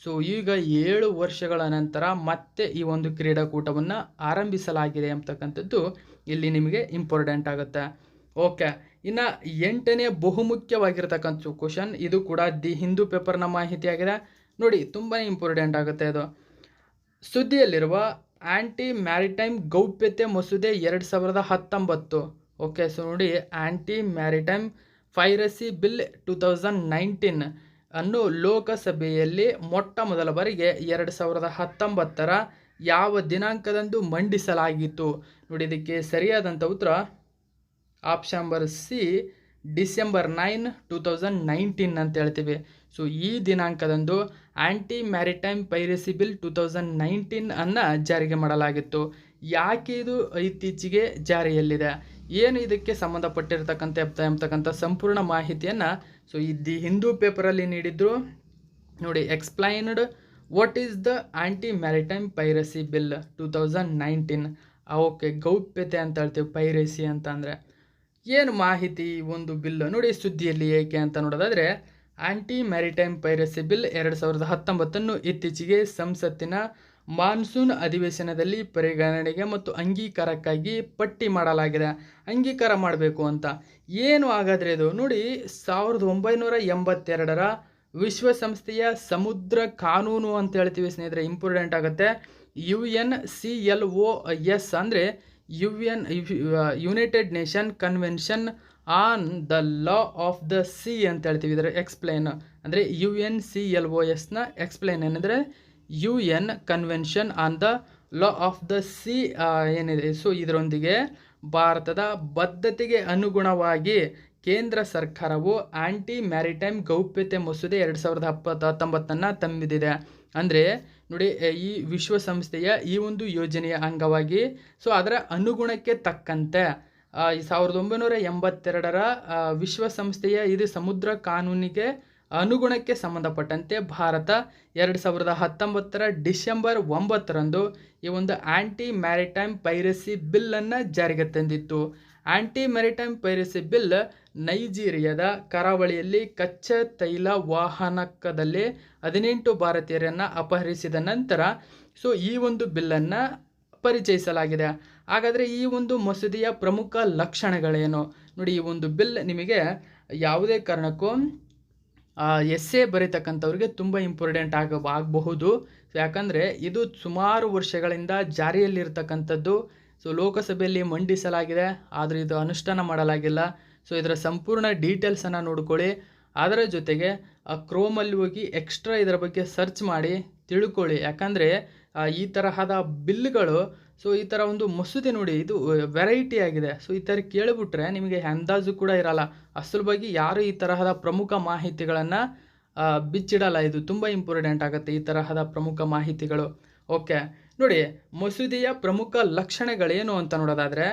[SPEAKER 1] ಸೊ ಈಗ 7 ವರ್ಷಗಳ ನಂತರ ಮತ್ತೆ ಈ ಒಂದು ಕ್ರೀಡಾಕೂಟವನ್ನು ಆರಂಭಿಸಲಾಗಿದೆ ಅಂತಕ್ಕಂಥದ್ದು ಇಲ್ಲಿ ನಿಮಗೆ ಇಂಪಾರ್ಟೆಂಟ್ ಆಗುತ್ತೆ. ಓಕೆ, ಇನ್ನು 8ನೇ ಬಹುಮುಖ್ಯವಾಗಿರ್ತಕ್ಕಂಥ ಕ್ವಶನ್, ಇದು ಕೂಡ ದಿ ಹಿಂದೂ ಪೇಪರ್ನ ಮಾಹಿತಿ ಆಗಿದೆ. ನೋಡಿ, ತುಂಬಾ ಇಂಪಾರ್ಟೆಂಟ್ ಆಗುತ್ತೆ ಇದು. ಸುದ್ದಿಯಲ್ಲಿರುವ ಆಂಟಿ ಮ್ಯಾರಿಟೈಮ್ ಗೌಪ್ಯತೆ ಮಸೂದೆ 2019. ಓಕೆ, ಸೊ ನೋಡಿ, ಆಂಟಿ ಮ್ಯಾರಿಟೈಮ್ ಪೈರಸಿ ಬಿಲ್ 2019 ಅನ್ನು ಲೋಕಸಭೆಯಲ್ಲಿ ಮೊಟ್ಟ ಮೊದಲ ಬಾರಿಗೆ 2019 ಯಾವ ದಿನಾಂಕದಂದು ಮಂಡಿಸಲಾಗಿತ್ತು? ನೋಡಿ, ಇದಕ್ಕೆ ಸರಿಯಾದಂಥ ಉತ್ತರ ಆಪ್ಷನ್ ನಂಬರ್ ಸಿ, ಡಿಸೆಂಬರ್ 9, 2019 ಅಂತ ಹೇಳ್ತೀವಿ. ಸೊ ಈ ದಿನಾಂಕದಂದು ಆಂಟಿ ಮ್ಯಾರಿಟೈಮ್ ಪೈರಸಿ ಬಿಲ್ 2019 ಅನ್ನು ಜಾರಿಗೆ ಮಾಡಲಾಗಿತ್ತು. ಯಾಕೆ ಇದು ಇತ್ತೀಚೆಗೆ ಜಾರಿಯಲ್ಲಿದೆ, ಏನು ಇದಕ್ಕೆ ಸಂಬಂಧಪಟ್ಟಿರ್ತಕ್ಕಂಥ ಸಂಪೂರ್ಣ ಮಾಹಿತಿಯನ್ನು ಸೊ ದಿ ಹಿಂದೂ ಪೇಪರಲ್ಲಿ ನೀಡಿದ್ರು ನೋಡಿ. Explained what is the anti maritime piracy bill 2019. Okay, ಗೌಪ್ಯತೆ ಅಂತ ಹೇಳ್ತೀವಿ, ಪೈರಸಿ ಅಂತ ಅಂದರೆ ಏನು ಮಾಹಿತಿ ಒಂದು ಬಿಲ್ ನೋಡಿ ಸುದ್ದಿಯಲ್ಲಿ ಏಕೆ ಅಂತ ನೋಡೋದಾದರೆ, ಆಂಟಿ ಮ್ಯಾರಿಟೈಮ್ ಪೈರಸಿ ಬಿಲ್ 2019 ಇತ್ತೀಚೆಗೆ ಸಂಸತ್ತಿನ ಮಾನ್ಸೂನ್ ಅಧಿವೇಶನದಲ್ಲಿ ಪರಿಗಣನೆಗೆ ಮತ್ತು ಅಂಗೀಕಾರಕ್ಕಾಗಿ ಪಟ್ಟಿ ಮಾಡಲಾಗಿದೆ. ಅಂಗೀಕಾರ ಮಾಡಬೇಕು ಅಂತ ಏನು ಹಾಗಾದರೆ ಇದು ನೋಡಿ, 1982ರ ವಿಶ್ವಸಂಸ್ಥೆಯ ಸಮುದ್ರ ಕಾನೂನು ಅಂತ ಹೇಳ್ತೀವಿ ಸ್ನೇಹಿತರೆ, ಇಂಪಾರ್ಟೆಂಟ್ ಆಗುತ್ತೆ. UNCLOS ಅಂದರೆ United nation convention on the law of the C ಅಂತ ಹೇಳ್ತೀವಿ. ಇದರ ಎಕ್ಸ್ಪ್ಲೈನ್ ಅಂದರೆ UNCLOSನ ಎಕ್ಸ್ಪ್ಲೈನ್ ಏನಂದರೆ UN convention on the law of the C ಏನಿದೆ. ಸೊ ಇದರೊಂದಿಗೆ ಭಾರತದ ಬದ್ಧತೆಗೆ ಅನುಗುಣವಾಗಿ ಕೇಂದ್ರ ಸರ್ಕಾರವು ಆಂಟಿ ಮ್ಯಾರಿಟೈಮ್ ಗೌಪ್ಯತೆ ಮಸೂದೆ 2019 ತಂದಿದೆ. ಅಂದರೆ ನೋಡಿ, ಈ ವಿಶ್ವಸಂಸ್ಥೆಯ ಈ ಒಂದು ಯೋಜನೆಯ ಅಂಗವಾಗಿ ಸೊ ಅದರ ಅನುಗುಣಕ್ಕೆ ತಕ್ಕಂತೆ 1982ರ ವಿಶ್ವಸಂಸ್ಥೆಯ ಇದು ಸಮುದ್ರ ಕಾನೂನಿಗೆ ಅನುಗುಣಕ್ಕೆ ಸಂಬಂಧಪಟ್ಟಂತೆ ಭಾರತ 2019ರ ಡಿಸೆಂಬರ್ 9ರಂದು ಈ ಒಂದು ಆಂಟಿ ಮ್ಯಾರಿಟೈಮ್ ಪೈರಸಿ ಬಿಲ್ಲನ್ನು ಜಾರಿಗೆ ತಂದಿತ್ತು. ಆಂಟಿ ಮ್ಯಾರಿಟೈಮ್ ಪೈರಸಿ ಬಿಲ್ ನೈಜೀರಿಯಾದ ಕರಾವಳಿಯಲ್ಲಿ ಕಚ್ಚಾ ತೈಲ ವಾಹನದಲ್ಲಿ 18 ಭಾರತೀಯರನ್ನು ಅಪಹರಿಸಿದ ನಂತರ ಸೊ ಈ ಒಂದು ಬಿಲ್ಲನ್ನು ಪರಿಚಯಿಸಲಾಗಿದೆ. ಹಾಗಾದರೆ ಈ ಒಂದು ಮಸೂದೆಯ ಪ್ರಮುಖ ಲಕ್ಷಣಗಳೇನು ನೋಡಿ. ಈ ಒಂದು ಬಿಲ್ ನಿಮಗೆ ಯಾವುದೇ ಕಾರಣಕ್ಕೂ ಎಸ್ಸೆ ಬರೀತಕ್ಕಂಥವ್ರಿಗೆ ತುಂಬ ಇಂಪಾರ್ಟೆಂಟ್ ಆಗಬಹುದು. ಯಾಕಂದರೆ ಇದು ಸುಮಾರು ವರ್ಷಗಳಿಂದ ಜಾರಿಯಲ್ಲಿರ್ತಕ್ಕಂಥದ್ದು. ಸೊ ಲೋಕಸಭೆಯಲ್ಲಿ ಮಂಡಿಸಲಾಗಿದೆ, ಆದರೆ ಇದು ಅನುಷ್ಠಾನ ಮಾಡಲಾಗಿಲ್ಲ. ಸೊ ಇದರ ಸಂಪೂರ್ಣ ಡೀಟೇಲ್ಸನ್ನು ನೋಡ್ಕೊಳ್ಳಿ. ಅದರ ಜೊತೆಗೆ ಕ್ರೋಮಲ್ಲಿ ಹೋಗಿ ಎಕ್ಸ್ಟ್ರಾ ಇದರ ಬಗ್ಗೆ ಸರ್ಚ್ ಮಾಡಿ ತಿಳ್ಕೊಳ್ಳಿ. ಯಾಕಂದರೆ ಈ ತರಹದ ಬಿಲ್ಗಳು ಸೊ ಈ ಥರ ಒಂದು ಮಸೂದೆ ನೋಡಿ, ಇದು ವೆರೈಟಿ ಆಗಿದೆ. ಸೊ ಈ ಥರ ಕೇಳಿಬಿಟ್ರೆ ನಿಮಗೆ ಅಂದಾಜು ಕೂಡ ಇರಲ್ಲ. ಅಸಲು ಬಗ್ಗೆ ಯಾರು ಈ ತರಹದ ಪ್ರಮುಖ ಮಾಹಿತಿಗಳನ್ನು ಬಿಚ್ಚಿಡಲ್ಲ. ಇದು ತುಂಬ ಇಂಪಾರ್ಟೆಂಟ್ ಆಗುತ್ತೆ ಈ ತರಹದ ಪ್ರಮುಖ ಮಾಹಿತಿಗಳು. ಓಕೆ ನೋಡಿ, ಮಸೂದೆಯ ಪ್ರಮುಖ ಲಕ್ಷಣಗಳೇನು ಅಂತ ನೋಡೋದಾದರೆ,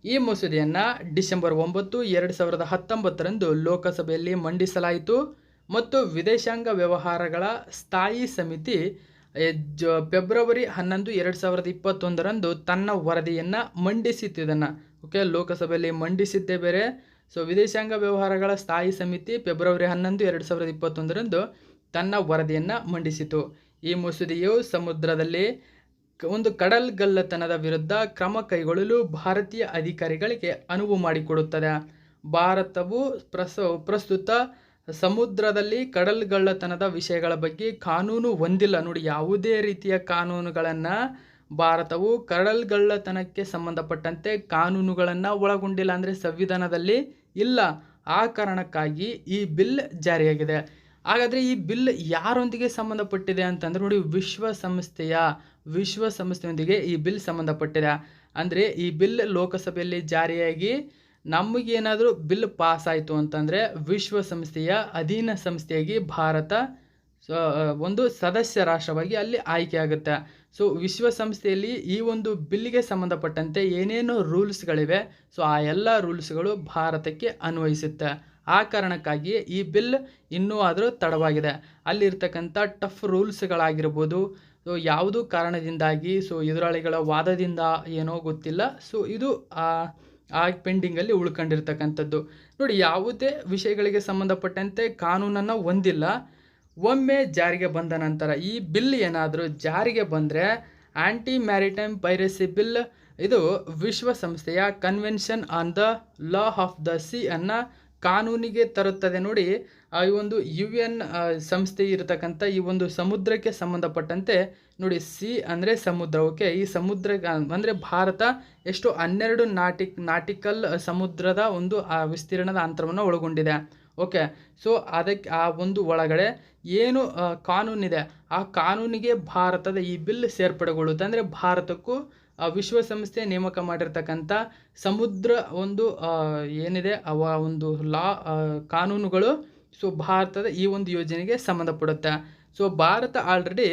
[SPEAKER 1] ಈ ಮಸೂದೆಯನ್ನು ಡಿಸೆಂಬರ್ 9, 2019ರಂದು ಲೋಕಸಭೆಯಲ್ಲಿ ಮಂಡಿಸಲಾಯಿತು ಮತ್ತು ವಿದೇಶಾಂಗ ವ್ಯವಹಾರಗಳ ಸ್ಥಾಯಿ ಸಮಿತಿ ಫೆಬ್ರವರಿ 11, 2021ರಂದು ತನ್ನ ವರದಿಯನ್ನು ಮಂಡಿಸಿತ್ತು. ಇದನ್ನು ಓಕೆ, ಲೋಕಸಭೆಯಲ್ಲಿ ಮಂಡಿಸಿದ್ದೇ ಬೇರೆ. ಸೊ ವಿದೇಶಾಂಗ ವ್ಯವಹಾರಗಳ ಸ್ಥಾಯಿ ಸಮಿತಿ ಫೆಬ್ರವರಿ 11, 2021ರಂದು ತನ್ನ ವರದಿಯನ್ನು ಮಂಡಿಸಿತು. ಈ ಮಸೂದೆಯು ಸಮುದ್ರದಲ್ಲಿ ಒಂದು ಕಡಲ್ಗಳ್ಳತನದ ವಿರುದ್ಧ ಕ್ರಮ ಕೈಗೊಳ್ಳಲು ಭಾರತೀಯ ಅಧಿಕಾರಿಗಳಿಗೆ ಅನುವು ಮಾಡಿಕೊಡುತ್ತದೆ. ಭಾರತವು ಪ್ರಸ್ತುತ ಸಮುದ್ರದಲ್ಲಿ ಕಡಲ್ಗಳ್ಳತನದ ವಿಷಯಗಳ ಬಗ್ಗೆ ಕಾನೂನು ಹೊಂದಿಲ್ಲ. ನೋಡಿ, ಯಾವುದೇ ರೀತಿಯ ಕಾನೂನುಗಳನ್ನು ಭಾರತವು ಕಡಲ್ಗಳ್ಳತನಕ್ಕೆ ಸಂಬಂಧಪಟ್ಟಂತೆ ಕಾನೂನುಗಳನ್ನು ಒಳಗೊಂಡಿಲ್ಲ, ಅಂದರೆ ಸಂವಿಧಾನದಲ್ಲಿ ಇಲ್ಲ. ಆ ಕಾರಣಕ್ಕಾಗಿ ಈ ಬಿಲ್ ಜಾರಿಯಾಗಿದೆ. ಹಾಗಾದರೆ ಈ ಬಿಲ್ ಯಾರೊಂದಿಗೆ ಸಂಬಂಧಪಟ್ಟಿದೆ ಅಂತಂದರೆ ನೋಡಿ, ವಿಶ್ವಸಂಸ್ಥೆಯೊಂದಿಗೆ ಈ ಬಿಲ್ ಸಂಬಂಧಪಟ್ಟಿದೆ. ಅಂದರೆ ಈ ಬಿಲ್ ಲೋಕಸಭೆಯಲ್ಲಿ ಜಾರಿಯಾಗಿ ನಮಗೇನಾದರೂ ಬಿಲ್ ಪಾಸ್ ಆಯಿತು ಅಂತಂದರೆ ವಿಶ್ವಸಂಸ್ಥೆಯ ಅಧೀನ ಸಂಸ್ಥೆಯಾಗಿ ಭಾರತ ಒಂದು ಸದಸ್ಯ ರಾಷ್ಟ್ರವಾಗಿ ಅಲ್ಲಿ ಆಯ್ಕೆ ಆಗುತ್ತೆ. ಸೊ ವಿಶ್ವಸಂಸ್ಥೆಯಲ್ಲಿ ಈ ಒಂದು ಬಿಲ್ಗೆ ಸಂಬಂಧಪಟ್ಟಂತೆ ಏನೇನು ರೂಲ್ಸ್ಗಳಿವೆ ಸೊ ಆ ಎಲ್ಲ ರೂಲ್ಸ್ಗಳು ಭಾರತಕ್ಕೆ ಅನ್ವಯಿಸುತ್ತೆ. ಆ ಕಾರಣಕ್ಕಾಗಿ ಈ ಬಿಲ್ ಇನ್ನೂ ಆದರೂ ತಡವಾಗಿದೆ. ಅಲ್ಲಿರ್ತಕ್ಕಂಥ ಟಫ್ ರೂಲ್ಸ್ಗಳಾಗಿರ್ಬೋದು, ಸೊ ಯಾವುದೋ ಕಾರಣದಿಂದಾಗಿ ಸೊ ಎದುರಾಳಿಗಳ ವಾದದಿಂದ ಏನೋ ಗೊತ್ತಿಲ್ಲ, ಸೊ ಇದು ಪೆಂಡಿಂಗಲ್ಲಿ ಉಳ್ಕೊಂಡಿರ್ತಕ್ಕಂಥದ್ದು. ನೋಡಿ, ಯಾವುದೇ ವಿಷಯಗಳಿಗೆ ಸಂಬಂಧಪಟ್ಟಂತೆ ಕಾನೂನನ್ನು ಹೊಂದಿಲ್ಲ. ಒಮ್ಮೆ ಜಾರಿಗೆ ಬಂದ ನಂತರ ಈ ಬಿಲ್ ಏನಾದರೂ ಜಾರಿಗೆ ಬಂದರೆ ಆಂಟಿ ಮ್ಯಾರಿಟೈಮ್ ಪೈರಸಿ ಬಿಲ್ ಇದು ವಿಶ್ವಸಂಸ್ಥೆಯ convention on the law of the C ಅನ್ನು ಕಾನೂನಿಗೆ ತರುತ್ತದೆ. ನೋಡಿ, ಈ ಒಂದು UN ಸಂಸ್ಥೆ ಇರತಕ್ಕಂಥ ಈ ಒಂದು ಸಮುದ್ರಕ್ಕೆ ಸಂಬಂಧಪಟ್ಟಂತೆ ನೋಡಿ, ಸಿ ಅಂದರೆ ಸಮುದ್ರ. ಓಕೆ, ಈ ಸಮುದ್ರ ಅಂದರೆ ಭಾರತ ಎಷ್ಟು 12 ನಾಟಿಕಲ್ ಸಮುದ್ರದ ಒಂದು ವಿಸ್ತೀರ್ಣದ ಅಂತರವನ್ನು ಒಳಗೊಂಡಿದೆ. ಓಕೆ, ಸೊ ಅದಕ್ಕೆ ಆ ಒಂದು ಒಳಗಡೆ ಏನು ಕಾನೂನಿದೆ ಆ ಕಾನೂನಿಗೆ ಭಾರತದ ಈ ಬಿಲ್ ಸೇರ್ಪಡೆಗೊಳ್ಳುತ್ತೆ. ಅಂದರೆ ಭಾರತಕ್ಕೂ ವಿಶ್ವಸಂಸ್ಥೆ ನೇಮಕ ಮಾಡಿರ್ತಕ್ಕಂಥ ಸಮುದ್ರ ಒಂದು ಏನಿದೆ ಅವ ಒಂದು ಲಾ ಕಾನೂನುಗಳು ಸೊ ಭಾರತದ ಈ ಒಂದು ಯೋಜನೆಗೆ ಸಂಬಂಧಪಡುತ್ತೆ. ಸೊ ಭಾರತ ಆಲ್ರೆಡಿ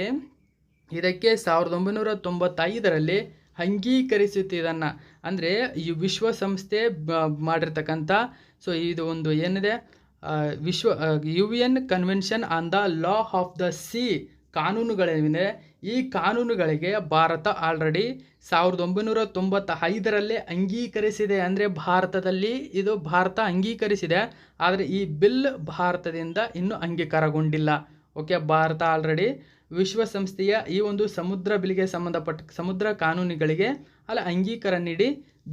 [SPEAKER 1] ಇದಕ್ಕೆ 1995ರಲ್ಲಿ ಅಂಗೀಕರಿಸುತ್ತಿದ್ದನ್ನು, ಅಂದರೆ ಈ ವಿಶ್ವಸಂಸ್ಥೆ ಮಾಡಿರ್ತಕ್ಕಂಥ, ಸೊ ಇದು ಒಂದು ಏನಿದೆ UN convention on the law of the sea ಕಾನೂನುಗಳೇನಿದೆ, ಈ ಕಾನೂನುಗಳಿಗೆ ಭಾರತ ಆಲ್ರೆಡಿ 1995 ಅಂಗೀಕರಿಸಿದೆ. ಅಂದರೆ ಭಾರತದಲ್ಲಿ ಇದು ಭಾರತ ಅಂಗೀಕರಿಸಿದೆ, ಆದರೆ ಈ ಬಿಲ್ ಭಾರತದಿಂದ ಇನ್ನೂ ಅಂಗೀಕಾರಗೊಂಡಿಲ್ಲ. ಓಕೆ, ಭಾರತ ಆಲ್ರೆಡಿ ವಿಶ್ವಸಂಸ್ಥೆಯ ಈ ಒಂದು ಸಮುದ್ರ ಬಿಲ್ಗೆ ಸಂಬಂಧಪಟ್ಟ ಸಮುದ್ರ ಕಾನೂನುಗಳಿಗೆ ಅಲ್ಲಿ ಅಂಗೀಕಾರ ನೀಡಿ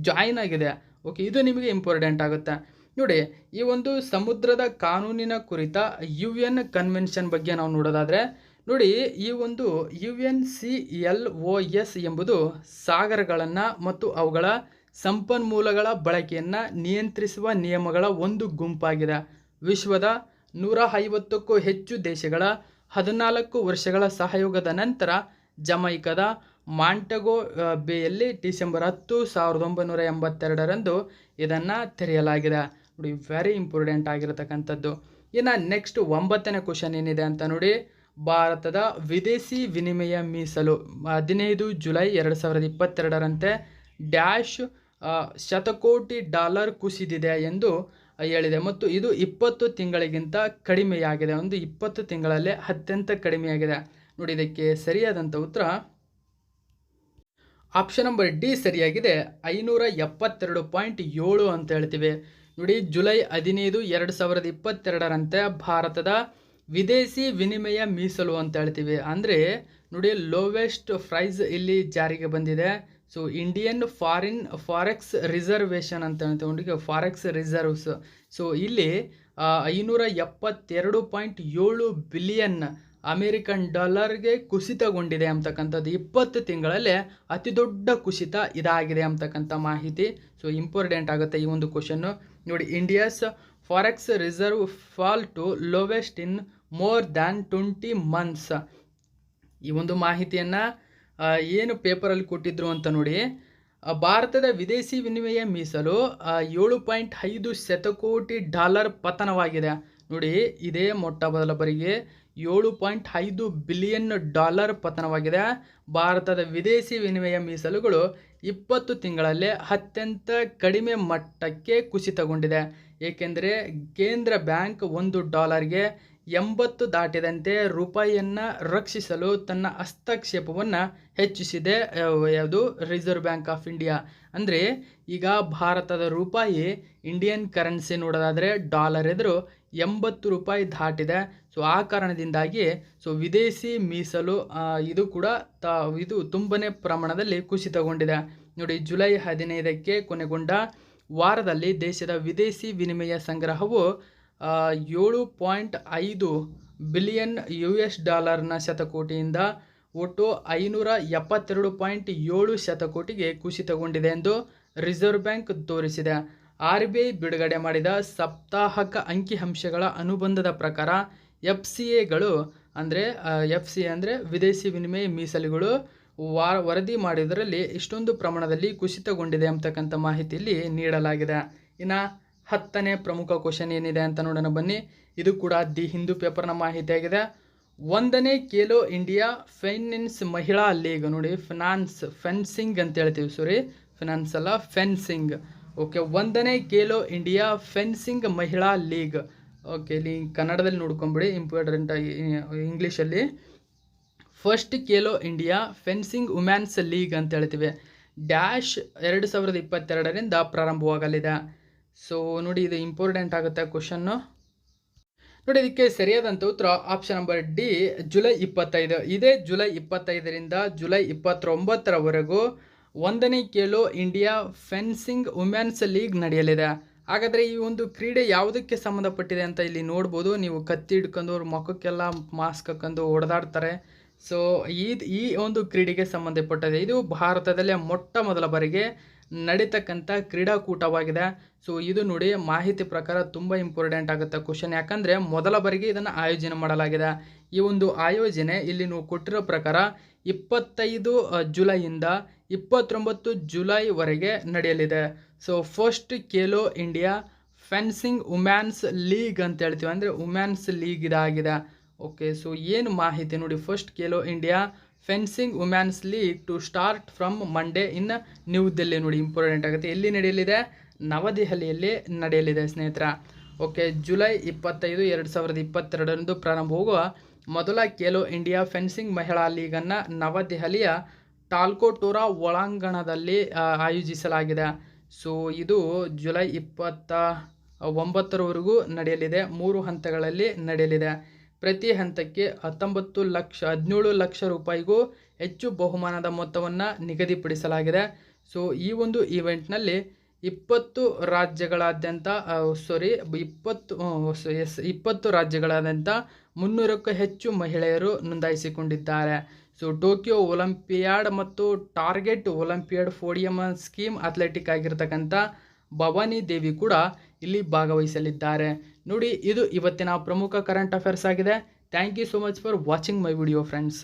[SPEAKER 1] ಜಾಯಿನ್ ಆಗಿದೆ. ಓಕೆ, ಇದು ನಿಮಗೆ ಇಂಪಾರ್ಟೆಂಟ್ ಆಗುತ್ತೆ. ನೋಡಿ, ಈ ಒಂದು ಸಮುದ್ರದ ಕಾನೂನಿನ ಕುರಿತ UN ಕನ್ವೆನ್ಷನ್ ಬಗ್ಗೆ ನಾವು ನೋಡೋದಾದರೆ, ನೋಡಿ, ಈ ಒಂದು UNCLOS ಎಂಬುದು ಸಾಗರಗಳನ್ನು ಮತ್ತು ಅವುಗಳ ಸಂಪನ್ಮೂಲಗಳ ಬಳಕೆಯನ್ನು ನಿಯಂತ್ರಿಸುವ ನಿಯಮಗಳ ಒಂದು ಗುಂಪಾಗಿದೆ. ವಿಶ್ವದ 150ಕ್ಕೂ ಹೆಚ್ಚು ದೇಶಗಳ 14 ವರ್ಷಗಳ ಸಹಯೋಗದ ನಂತರ ಜಮೈಕಾದ ಮಾಂಟೆಗೋ ಬೇಯಲ್ಲಿ ಡಿಸೆಂಬರ್ 10, 1982 ಇದನ್ನು ತೆರೆಯಲಾಗಿದೆ. ನೋಡಿ, ವೆರಿ ಇಂಪಾರ್ಟೆಂಟ್ ಆಗಿರತಕ್ಕಂಥದ್ದು. ಇನ್ನು ನೆಕ್ಸ್ಟ್ 9ನೇ ಕ್ವಶನ್ ಏನಿದೆ ಅಂತ ನೋಡಿ, ಭಾರತದ ವಿದೇಶಿ ವಿನಿಮಯ ಮೀಸಲು 15 ಜುಲೈ 2022 ಡ್ಯಾಶ್ ಶತಕೋಟಿ ಡಾಲರ್ ಕುಸಿದಿದೆ ಎಂದು ಹೇಳಿದೆ, ಮತ್ತು ಇದು 20 ತಿಂಗಳಿಗಿಂತ ಕಡಿಮೆಯಾಗಿದೆ. ಒಂದು 20 ತಿಂಗಳಲ್ಲೇ ಅತ್ಯಂತ ಕಡಿಮೆಯಾಗಿದೆ. ನೋಡಿ, ಇದಕ್ಕೆ ಸರಿಯಾದಂಥ ಉತ್ತರ ಆಪ್ಷನ್ ನಂಬರ್ ಡಿ ಸರಿಯಾಗಿದೆ. 572.7 ಅಂತ ಹೇಳ್ತೀವಿ. ನೋಡಿ, ಜುಲೈ 15, 2022 ಭಾರತದ ವಿದೇಶಿ ವಿನಿಮಯ ಮೀಸಲು ಅಂತ ಹೇಳ್ತೀವಿ. ಅಂದರೆ ನೋಡಿ, ಲೋವೆಸ್ಟ್ ಪ್ರೈಸ್ ಇಲ್ಲಿ ಜಾರಿಗೆ ಬಂದಿದೆ. ಸೊ ಇಂಡಿಯನ್ ಫಾರೆಕ್ಸ್ ರಿಸರ್ವೇಷನ್ ಅಂತ ಹೇಳ್ತೀವಿ, ಫಾರೆಕ್ಸ್ ರಿಸರ್ವ್ಸ್. ಸೊ ಇಲ್ಲಿ 572.7 ಬಿಲಿಯನ್ ಅಮೇರಿಕನ್ ಡಾಲರ್ಗೆ ಕುಸಿತಗೊಂಡಿದೆ ಅಂತಕ್ಕಂಥದ್ದು. 20 ತಿಂಗಳಲ್ಲೇ ಅತಿ ದೊಡ್ಡ ಕುಸಿತ ಇದಾಗಿದೆ ಅಂತಕ್ಕಂಥ ಮಾಹಿತಿ. ಸೊ ಇಂಪಾರ್ಟೆಂಟ್ ಆಗುತ್ತೆ ಈ ಒಂದು ಕ್ವಶನ್ನು. ನೋಡಿ, India's forex reserve fall to lowest in more than 20 months. ಈ ಒಂದು ಮಾಹಿತಿಯನ್ನು ಏನು ಪೇಪರಲ್ಲಿ ಕೊಟ್ಟಿದ್ರು ಅಂತ ನೋಡಿ, ಭಾರತದ ವಿದೇಶಿ ವಿನಿಮಯ ಮೀಸಲು 7.5 ಶತಕೋಟಿ ಡಾಲರ್ ಪತನವಾಗಿದೆ. ನೋಡಿ, ಇದೇ ಮೊಟ್ಟ ಮೊದಲ ಬಾರಿಗೆ 7.5 ಬಿಲಿಯನ್ ಡಾಲರ್ ಪತನವಾಗಿದೆ. ಭಾರತದ ವಿದೇಶಿ ವಿನಿಮಯ ಮೀಸಲುಗಳು 20 ತಿಂಗಳಲ್ಲೇ ಅತ್ಯಂತ ಕಡಿಮೆ ಮಟ್ಟಕ್ಕೆ ಕುಸಿತಗೊಂಡಿದೆ. ಏಕೆಂದರೆ ಕೇಂದ್ರ ಬ್ಯಾಂಕ್ $1ಗೆ 80 ದಾಟಿದಂತೆ ರೂಪಾಯಿಯನ್ನು ರಕ್ಷಿಸಲು ತನ್ನ ಹಸ್ತಕ್ಷೇಪವನ್ನು ಹೆಚ್ಚಿಸಿದೆ. ಯಾವುದು? Reserve bank of India. ಅಂದರೆ ಈಗ ಭಾರತದ ರೂಪಾಯಿ ಇಂಡಿಯನ್ ಕರೆನ್ಸಿ ನೋಡೋದಾದರೆ ಡಾಲರ್ ಎದುರು 80 ರೂಪಾಯಿ ದಾಟಿದೆ. ಸೊ ಆ ಕಾರಣದಿಂದಾಗಿ ವಿದೇಶಿ ಮೀಸಲು ಇದು ಕೂಡ ಇದು ತುಂಬನೇ ಪ್ರಮಾಣದಲ್ಲಿ ಕುಸಿತಗೊಂಡಿದೆ. ನೋಡಿ, ಜುಲೈ 15ಕ್ಕೆ ಕೊನೆಗೊಂಡ ವಾರದಲ್ಲಿ ದೇಶದ ವಿದೇಶಿ ವಿನಿಮಯ ಸಂಗ್ರಹವು 7.5 ಬಿಲಿಯನ್ US$ ಶತಕೋಟಿಯಿಂದ ಒಟ್ಟು 572.7 ಶತಕೋಟಿಗೆ ಕುಸಿತಗೊಂಡಿದೆ ಎಂದು ರಿಸರ್ವ್ ಬ್ಯಾಂಕ್ ತೋರಿಸಿದೆ. RBI ಬಿಡುಗಡೆ ಮಾಡಿದ ಸಾಪ್ತಾಹಿಕ ಅಂಕಿಅಂಶಗಳ ಅನುಬಂಧದ ಪ್ರಕಾರ FCAಗಳು ಅಂದರೆ ವಿದೇಶಿ ವಿನಿಮಯ ಮೀಸಲುಗಳು ವರದಿ ಮಾಡಿದರಲ್ಲಿ ಇಷ್ಟೊಂದು ಪ್ರಮಾಣದಲ್ಲಿ ಕುಸಿತಗೊಂಡಿದೆ ಅಂತಕ್ಕಂಥ ಮಾಹಿತಿಯಲ್ಲಿ ನೀಡಲಾಗಿದೆ. ಇನ್ನು 10ನೇ ಪ್ರಮುಖ ಕ್ವಶನ್ ಏನಿದೆ ಅಂತ ನೋಡೋಣ ಬನ್ನಿ. ಇದು ಕೂಡ ದಿ ಹಿಂದೂ ಪೇಪರ್ನ ಮಾಹಿತಿಯಾಗಿದೆ. 1ನೇ ಖೇಲೋ ಇಂಡಿಯಾ ಫೈನಾನ್ಸ್ ಮಹಿಳಾ ಲೀಗ್. ನೋಡಿ, ಫೆನ್ಸಿಂಗ್ ಅಂತ ಹೇಳ್ತೀವಿ, ಫಿನಾನ್ಸ್ ಅಲ್ಲ, ಫೆನ್ಸಿಂಗ್. ಓಕೆ, 1ನೇ ಖೇಲೋ ಇಂಡಿಯಾ ಫೆನ್ಸಿಂಗ್ ಮಹಿಳಾ ಲೀಗ್. ಓಕೆ, ಇಲ್ಲಿ ಕನ್ನಡದಲ್ಲಿ ನೋಡ್ಕೊಂಬಿಡಿ, ಇಂಪಾರ್ಟೆಂಟ್ ಆಗಿ ಇಂಗ್ಲೀಷಲ್ಲಿ. First Khelo India fencing women's league ಅಂತ ಹೇಳ್ತೀವಿ. ಡ್ಯಾಶ್ 2022ರಿಂದ ಪ್ರಾರಂಭವಾಗಲಿದೆ. ಸೊ ನೋಡಿ, ಇದು ಇಂಪಾರ್ಟೆಂಟ್ ಆಗುತ್ತೆ ಕ್ವಶನ್ನು. ನೋಡಿ, ಇದಕ್ಕೆ ಸರಿಯಾದಂಥ ಉತ್ತರ ಆಪ್ಷನ್ ನಂಬರ್ ಡಿ, ಜುಲೈ 25. ಇದೇ ಜುಲೈ 25ರಿಂದ ಜುಲೈ 29ರವರೆಗೂ 1ನೇ Khelo India fencing women's league ನಡೆಯಲಿದೆ. ಹಾಗಾದರೆ ಈ ಒಂದು ಕ್ರೀಡೆ ಯಾವುದಕ್ಕೆ ಸಂಬಂಧಪಟ್ಟಿದೆ ಅಂತ ಇಲ್ಲಿ ನೋಡ್ಬೋದು. ನೀವು ಕತ್ತಿ ಹಿಡ್ಕೊಂಡು ಅವ್ರ ಮುಖಕ್ಕೆಲ್ಲ ಮಾಸ್ಕ್ ಹಾಕೊಂಡು ಹೊಡೆದಾಡ್ತಾರೆ. ಸೊ ಈ ಒಂದು ಕ್ರೀಡೆಗೆ ಸಂಬಂಧಪಟ್ಟಿದೆ. ಇದು ಭಾರತದಲ್ಲೇ ಮೊಟ್ಟ ಮೊದಲ ಬಾರಿಗೆ ನಡೀತಕ್ಕಂಥ ಕ್ರೀಡಾಕೂಟವಾಗಿದೆ. ಸೊ ಇದು ನೋಡಿ, ಮಾಹಿತಿ ಪ್ರಕಾರ ತುಂಬ ಇಂಪಾರ್ಟೆಂಟ್ ಆಗುತ್ತೆ ಕ್ವಶನ್. ಯಾಕಂದರೆ ಮೊದಲ ಬಾರಿಗೆ ಇದನ್ನು ಆಯೋಜನೆ ಮಾಡಲಾಗಿದೆ. ಈ ಒಂದು ಆಯೋಜನೆ ಇಲ್ಲಿ ನೀವು ಕೊಟ್ಟಿರೋ ಪ್ರಕಾರ 25 ಜುಲೈಯಿಂದ 29 ಜುಲೈವರೆಗೆ ನಡೆಯಲಿದೆ. So first Khelo India fencing women's league ಅಂತ ಹೇಳ್ತೀವಿ, ಅಂದರೆ ವುಮೆನ್ಸ್ ಲೀಗ್ ಇದಾಗಿದೆ. ಓಕೆ, ಸೊ ಏನು ಮಾಹಿತಿ ನೋಡಿ, first Khelo India fencing women's league to start from Monday in New Delhi. ನೋಡಿ ಇಂಪಾರ್ಟೆಂಟ್ ಆಗುತ್ತೆ. ಎಲ್ಲಿ ನಡೆಯಲಿದೆ? ನವದೆಹಲಿಯಲ್ಲಿ ನಡೆಯಲಿದೆ ಸ್ನೇಹಿತರ. ಓಕೆ, ಜುಲೈ 25, 2022 ಪ್ರಾರಂಭವಾಗುವ ಮೊದಲ ಖೇಲೋ ಇಂಡಿಯಾ ಫೆನ್ಸಿಂಗ್ ಮಹಿಳಾ ಲೀಗನ್ನು ನವದೆಹಲಿಯ ಟಾಲ್ಕೋಟೋರಾ ಒಳಾಂಗಣದಲ್ಲಿ ಆಯೋಜಿಸಲಾಗಿದೆ. ಸೊ ಇದು ಜುಲೈ 29ರವರೆಗೂ ನಡೆಯಲಿದೆ. 3 ಹಂತಗಳಲ್ಲಿ ನಡೆಯಲಿದೆ. ಪ್ರತಿ ಹಂತಕ್ಕೆ 17 ಲಕ್ಷ ರೂಪಾಯಿಗೂ ಹೆಚ್ಚು ಬಹುಮಾನದ ಮೊತ್ತವನ್ನು ನಿಗದಿಪಡಿಸಲಾಗಿದೆ. ಸೊ ಈ ಒಂದು ಈವೆಂಟ್ನಲ್ಲಿ 20 ರಾಜ್ಯಗಳಾದ್ಯಂತ 20 ರಾಜ್ಯಗಳಾದ್ಯಂತ 300ಕ್ಕೂ ಹೆಚ್ಚು ಮಹಿಳೆಯರು ನೋಂದಾಯಿಸಿಕೊಂಡಿದ್ದಾರೆ. ಸೊ ಟೋಕಿಯೋ ಒಲಿಂಪಿಯಾಡ್ ಮತ್ತು target olympiad podium scheme athletic ಆಗಿರ್ತಕ್ಕಂಥ ಭವಾನಿ ದೇವಿ ಕೂಡ ಇಲ್ಲಿ ಭಾಗವಹಿಸಲಿದ್ದಾರೆ. ನೋಡಿ, ಇದು ಇವತ್ತಿನ ಪ್ರಮುಖ ಕರೆಂಟ್ ಅಫೇರ್ಸ್ ಆಗಿದೆ. Thank you so much for watching my video friends.